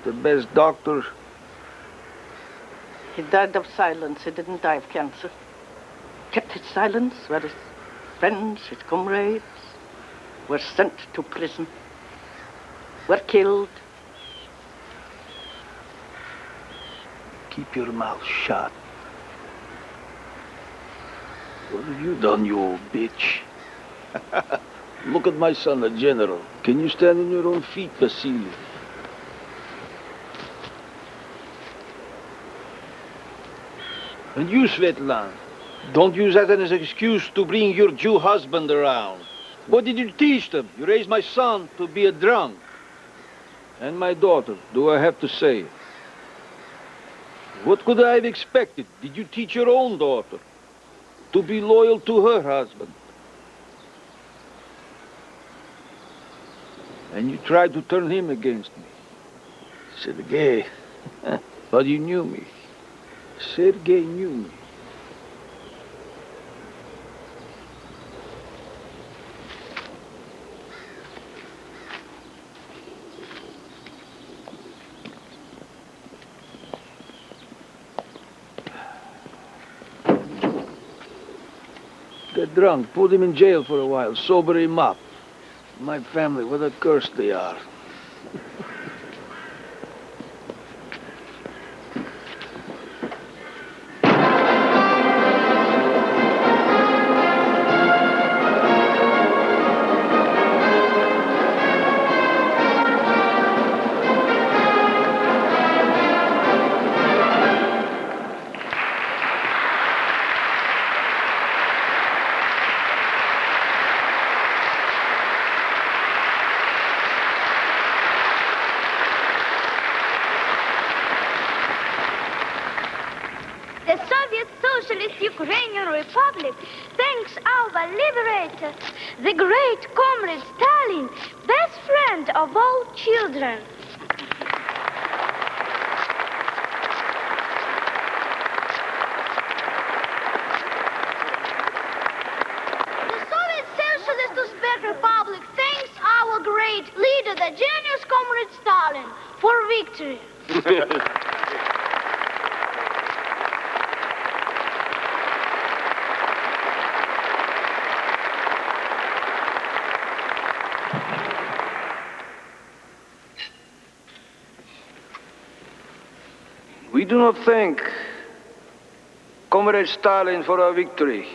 The best doctor. He died of silence. He didn't die of cancer. Kept his silence, where his friends, his comrades, were sent to prison, were killed. Keep your mouth shut. What have you done, you old bitch? Look at my son, a general. Can you stand on your own feet, Vasily? And you, Svetlana, don't use that as an excuse to bring your Jew husband around. What did you teach them? You raised my son to be a drunk. And my daughter, do I have to say it? What could I have expected? Did you teach your own daughter to be loyal to her husband? And you tried to turn him against me. Sergei, but you knew me. Sergei knew me. Get drunk, put him in jail for a while, sober him up. My family, what a curse they are. The Soviet Socialist Ukrainian Republic thanks our liberator, the great comrade Stalin, best friend of all children. The Soviet Socialist Uzbek Republic thanks our great leader, the genius comrade Stalin, for victory. We do not thank Comrade Stalin for our victory.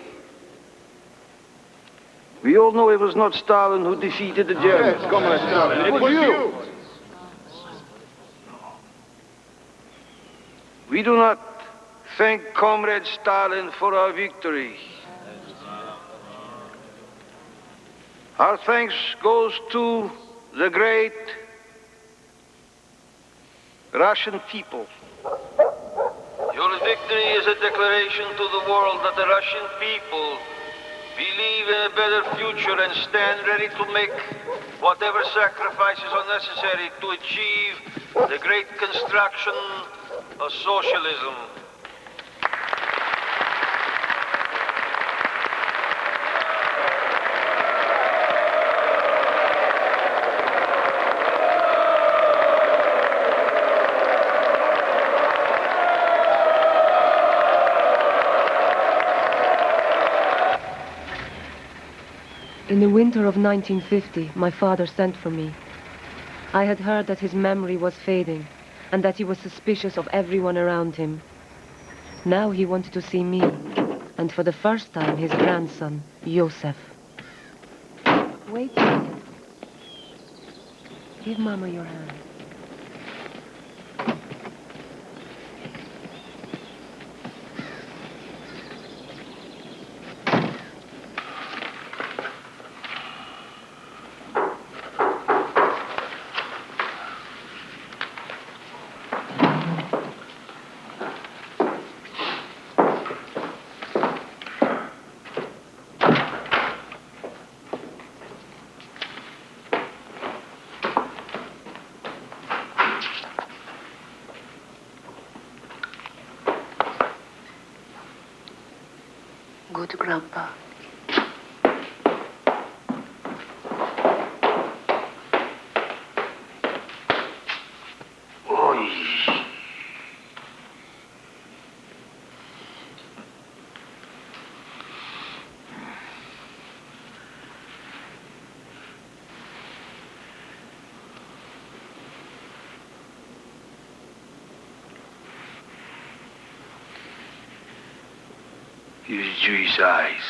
We all know it was not Stalin who defeated the Germans. Yes, Comrade Stalin, it was you. We do not thank Comrade Stalin for our victory. Our thanks goes to the great Russian people. Your victory is a declaration to the world that the Russian people believe in a better future and stand ready to make whatever sacrifices are necessary to achieve the great construction of socialism. In the winter of 1950, my father sent for me. I had heard that his memory was fading, and that he was suspicious of everyone around him. Now he wanted to see me, and for the first time, his grandson, Josef. Wait a minute. Give Mama your hand. Go to Grandpa. Use Jewish eyes.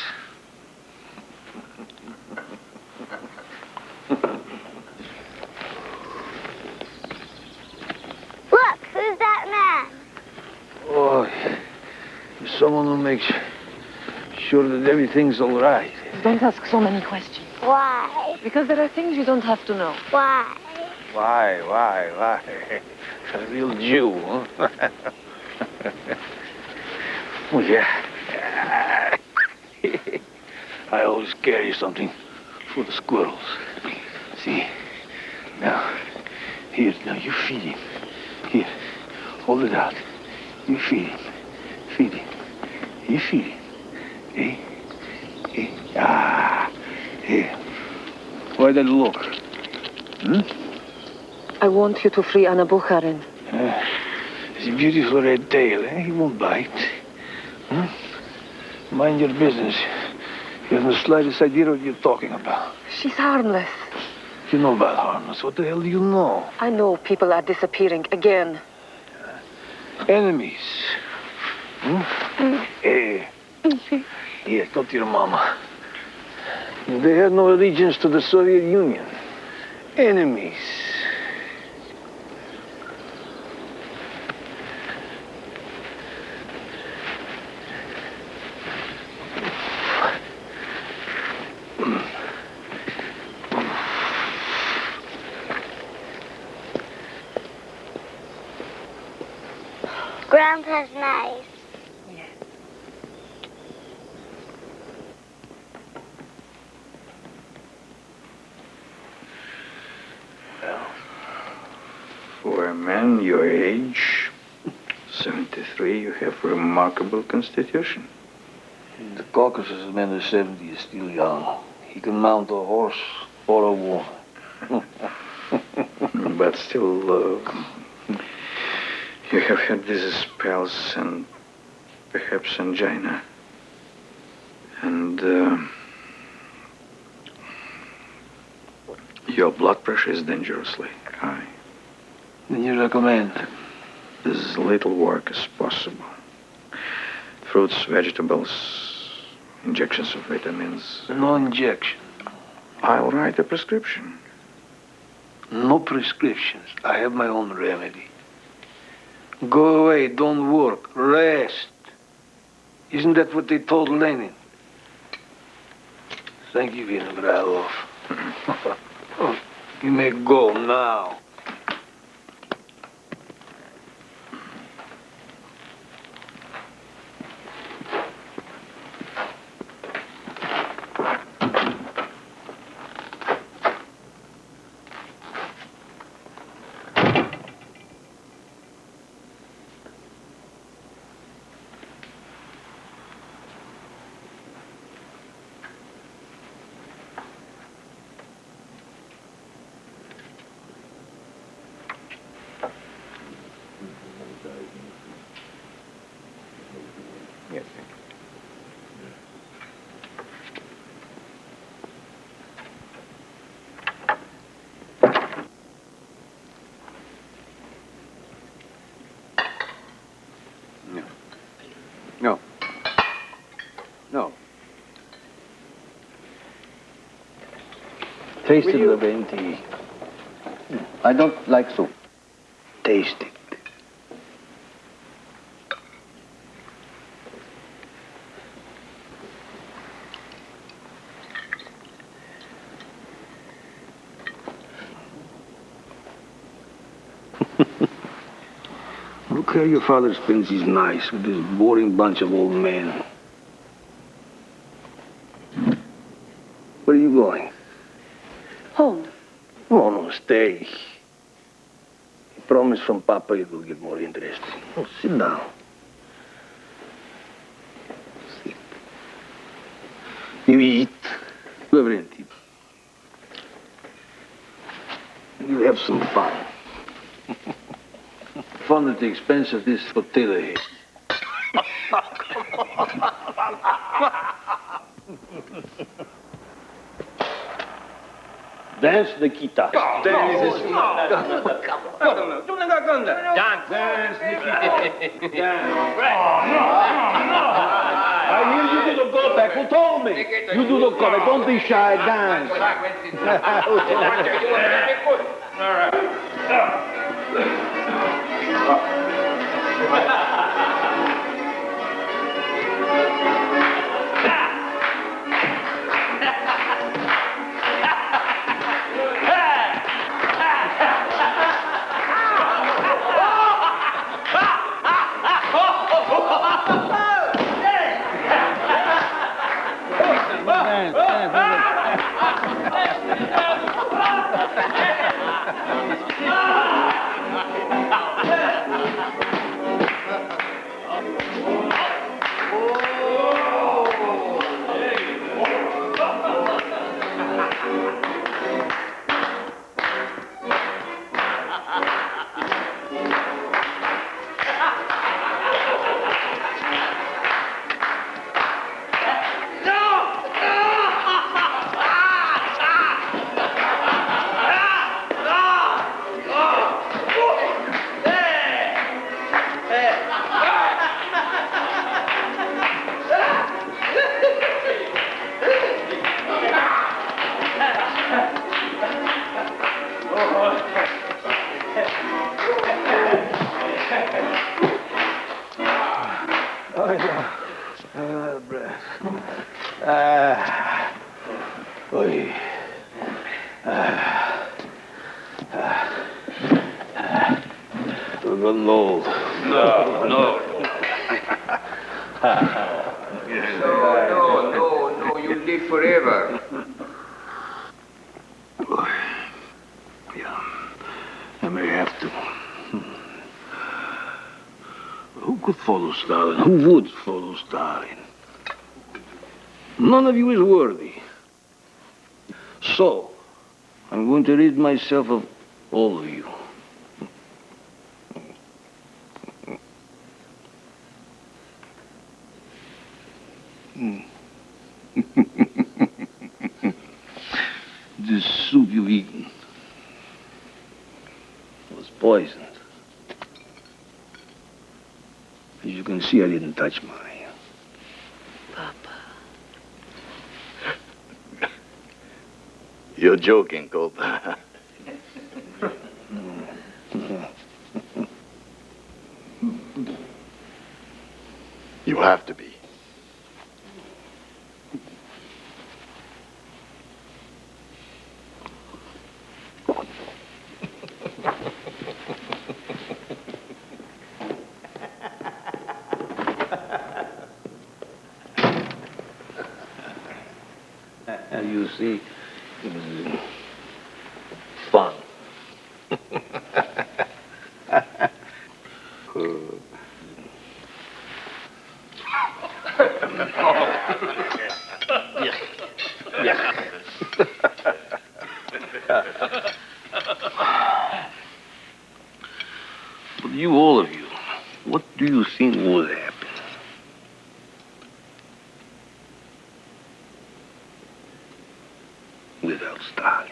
Look, who's that man? Oh, someone who makes sure that everything's all right. Don't ask so many questions. Why? Because there are things you don't have to know. Why? Why? A real Jew, huh? Oh, yeah. I always carry something for the squirrels. See? Now, here, now you feed him. Here, hold it out. You feed him. Feed him. You feed him. Here. Why that look? I want you to free Anna Bukharin. His beautiful red tail, eh? He won't bite. Mind your business. You haven't the slightest idea what you're talking about. She's harmless. You know about harmless. What the hell do you know? I know people are disappearing again. Enemies. Here, go to your mama. They had no allegiance to the Soviet Union. Enemies. Grandpa's nice. Yes. Well, for a man your age, 73, you have a remarkable constitution. In the Caucasus, a man of 70 is still young. He can mount a horse or a woman. But still, you have had these spells and perhaps angina. And your blood pressure is dangerously high. Then you recommend? As little work as possible. Fruits, vegetables, injections of vitamins. No injection. I'll write a prescription. No prescriptions. I have my own remedy. Go away, don't work, rest. Isn't that what they told Lenin? Thank you, Vinogradov. You may go now. Taste it, Laurenti. I don't like soup. Taste it. Look how your father spends his nights with this boring bunch of old men. Where are you going? Home. Oh, no, stay. I promise from Papa it will get more interesting. Oh, sit down. Sit. You eat. Laurenti. You have some fun. Fun at the expense of this potato head. Dance, Nikita. Dance. I hear you do the go back. Who told me? You do the go back. Don't be shy. Dance. All right. No, you live forever. Yeah, I may have to. Who could follow Stalin? Who would follow Stalin? None of you is worthy. So, I'm going to rid myself of all of you. This soup you've eaten was poisoned. As you can see, I didn't touch mine. You're joking, Copa. You have to be. As you see, it was fun. But you, all of you, what do you think would happen? Without Stalin?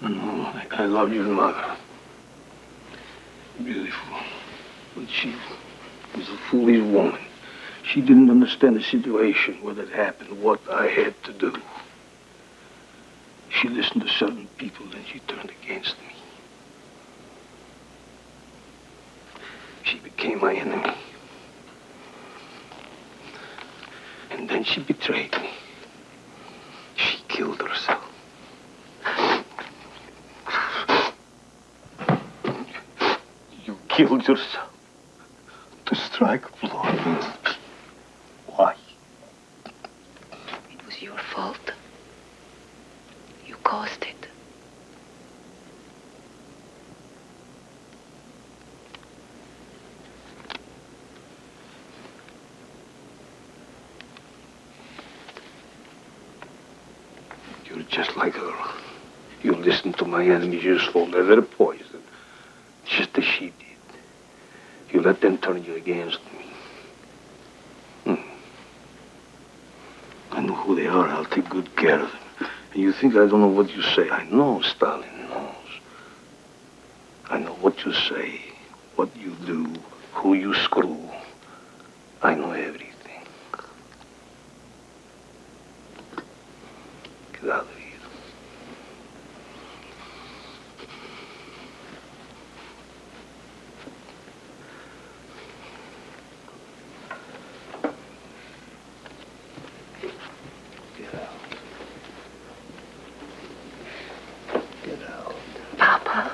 No, I love your mother. Beautiful. But she was a foolish woman. She didn't understand the situation, what had happened, what I had to do. She listened to certain people, then she turned against me. She became my enemy. And then she betrayed me. She killed herself. You killed yourself to strike a blow against me. Why? It was your fault. You caused it. You're just like her. You listen to my enemies, you swallow their poison, just as she did. You let them turn you against me. I know who they are. I'll take good care of them. And you think I don't know what you say? I know Stalin knows. I know what you say, what you do, who you screw. I know everything. Get out of here. Papa.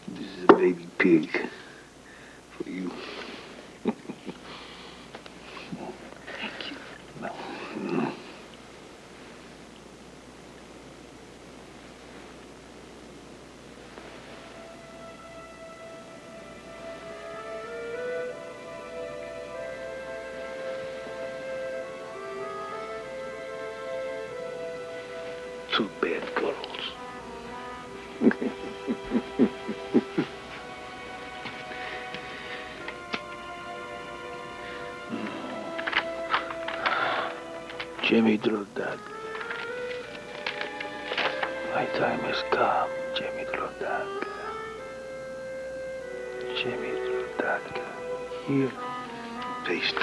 This is a baby pig for you. Thank you. No. Two bad girls. Jimmy Drodag. My time has come, Jimmy Drodag. Jimmy Drodag. Here, taste.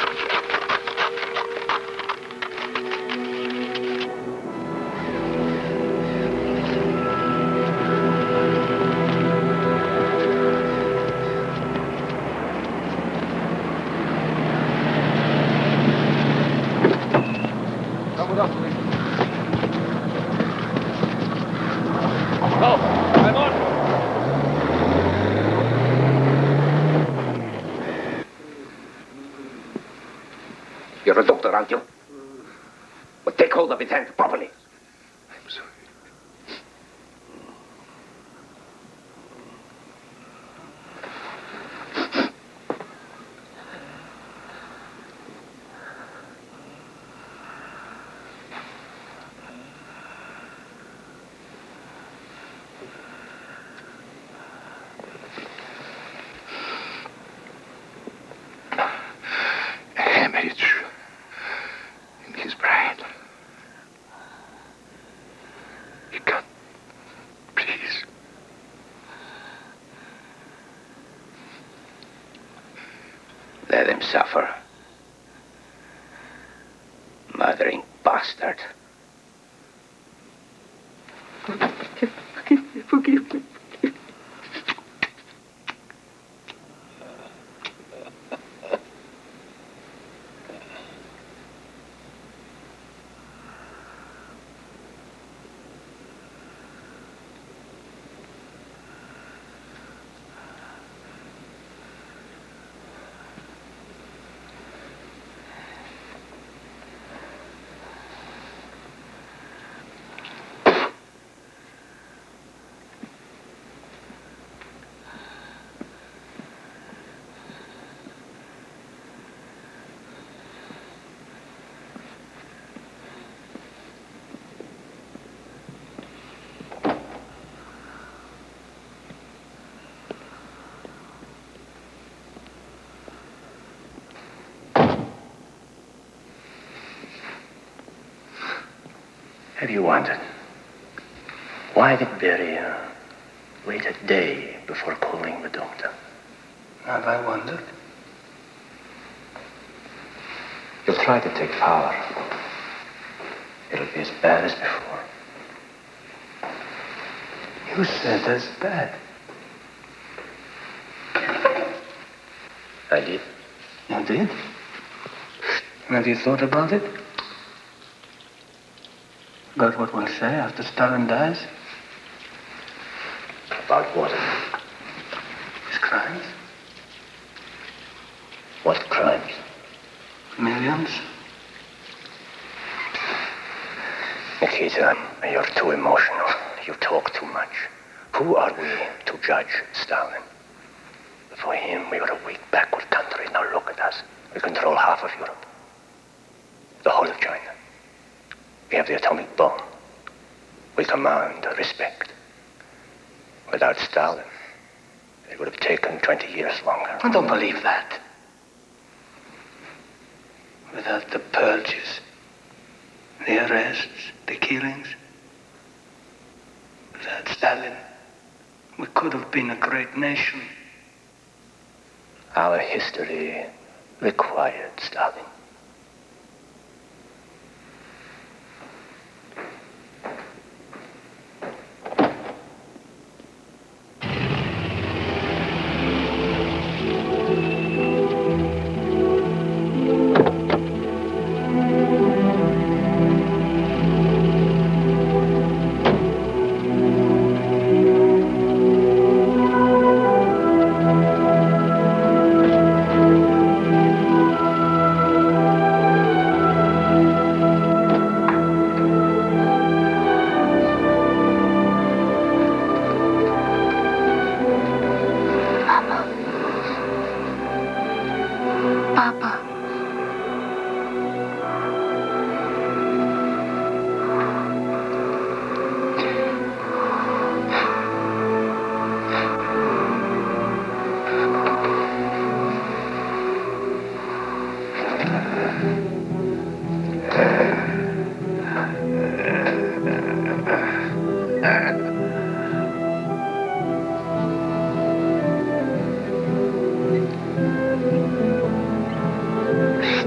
Come with us, please. Go! I'm on! You're a doctor, aren't you? Well, take hold of his hand properly. I'm sorry. A hemorrhage in his brain. He can't breathe. Let him suffer. Murdering bastard. Forgive me. Have you wondered why did Beria wait a day before calling the doctor? Have I wondered? You'll try to take power. It'll be as bad as before. You said as bad. I did. You did? Have you thought about it? About what we'll say after Stalin dies? About what? His crimes? What crimes? Millions? Nikita, you're too emotional. You talk too much. Who are we to judge Stalin? For him, we were a weak, backward country. Now look at us. We control half of Europe. The whole of China. We have the atomic bomb. We command respect. Without Stalin, it would have taken 20 years longer. I don't believe that. Without the purges, the arrests, the killings, without Stalin, we could have been a great nation. Our history required Stalin.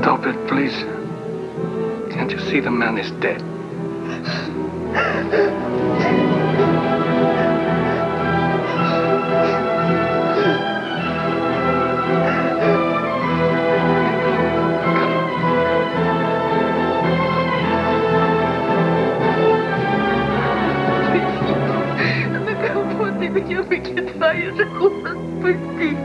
Stop it, please. Can't you see the man is dead? Меня выкидает, Господи.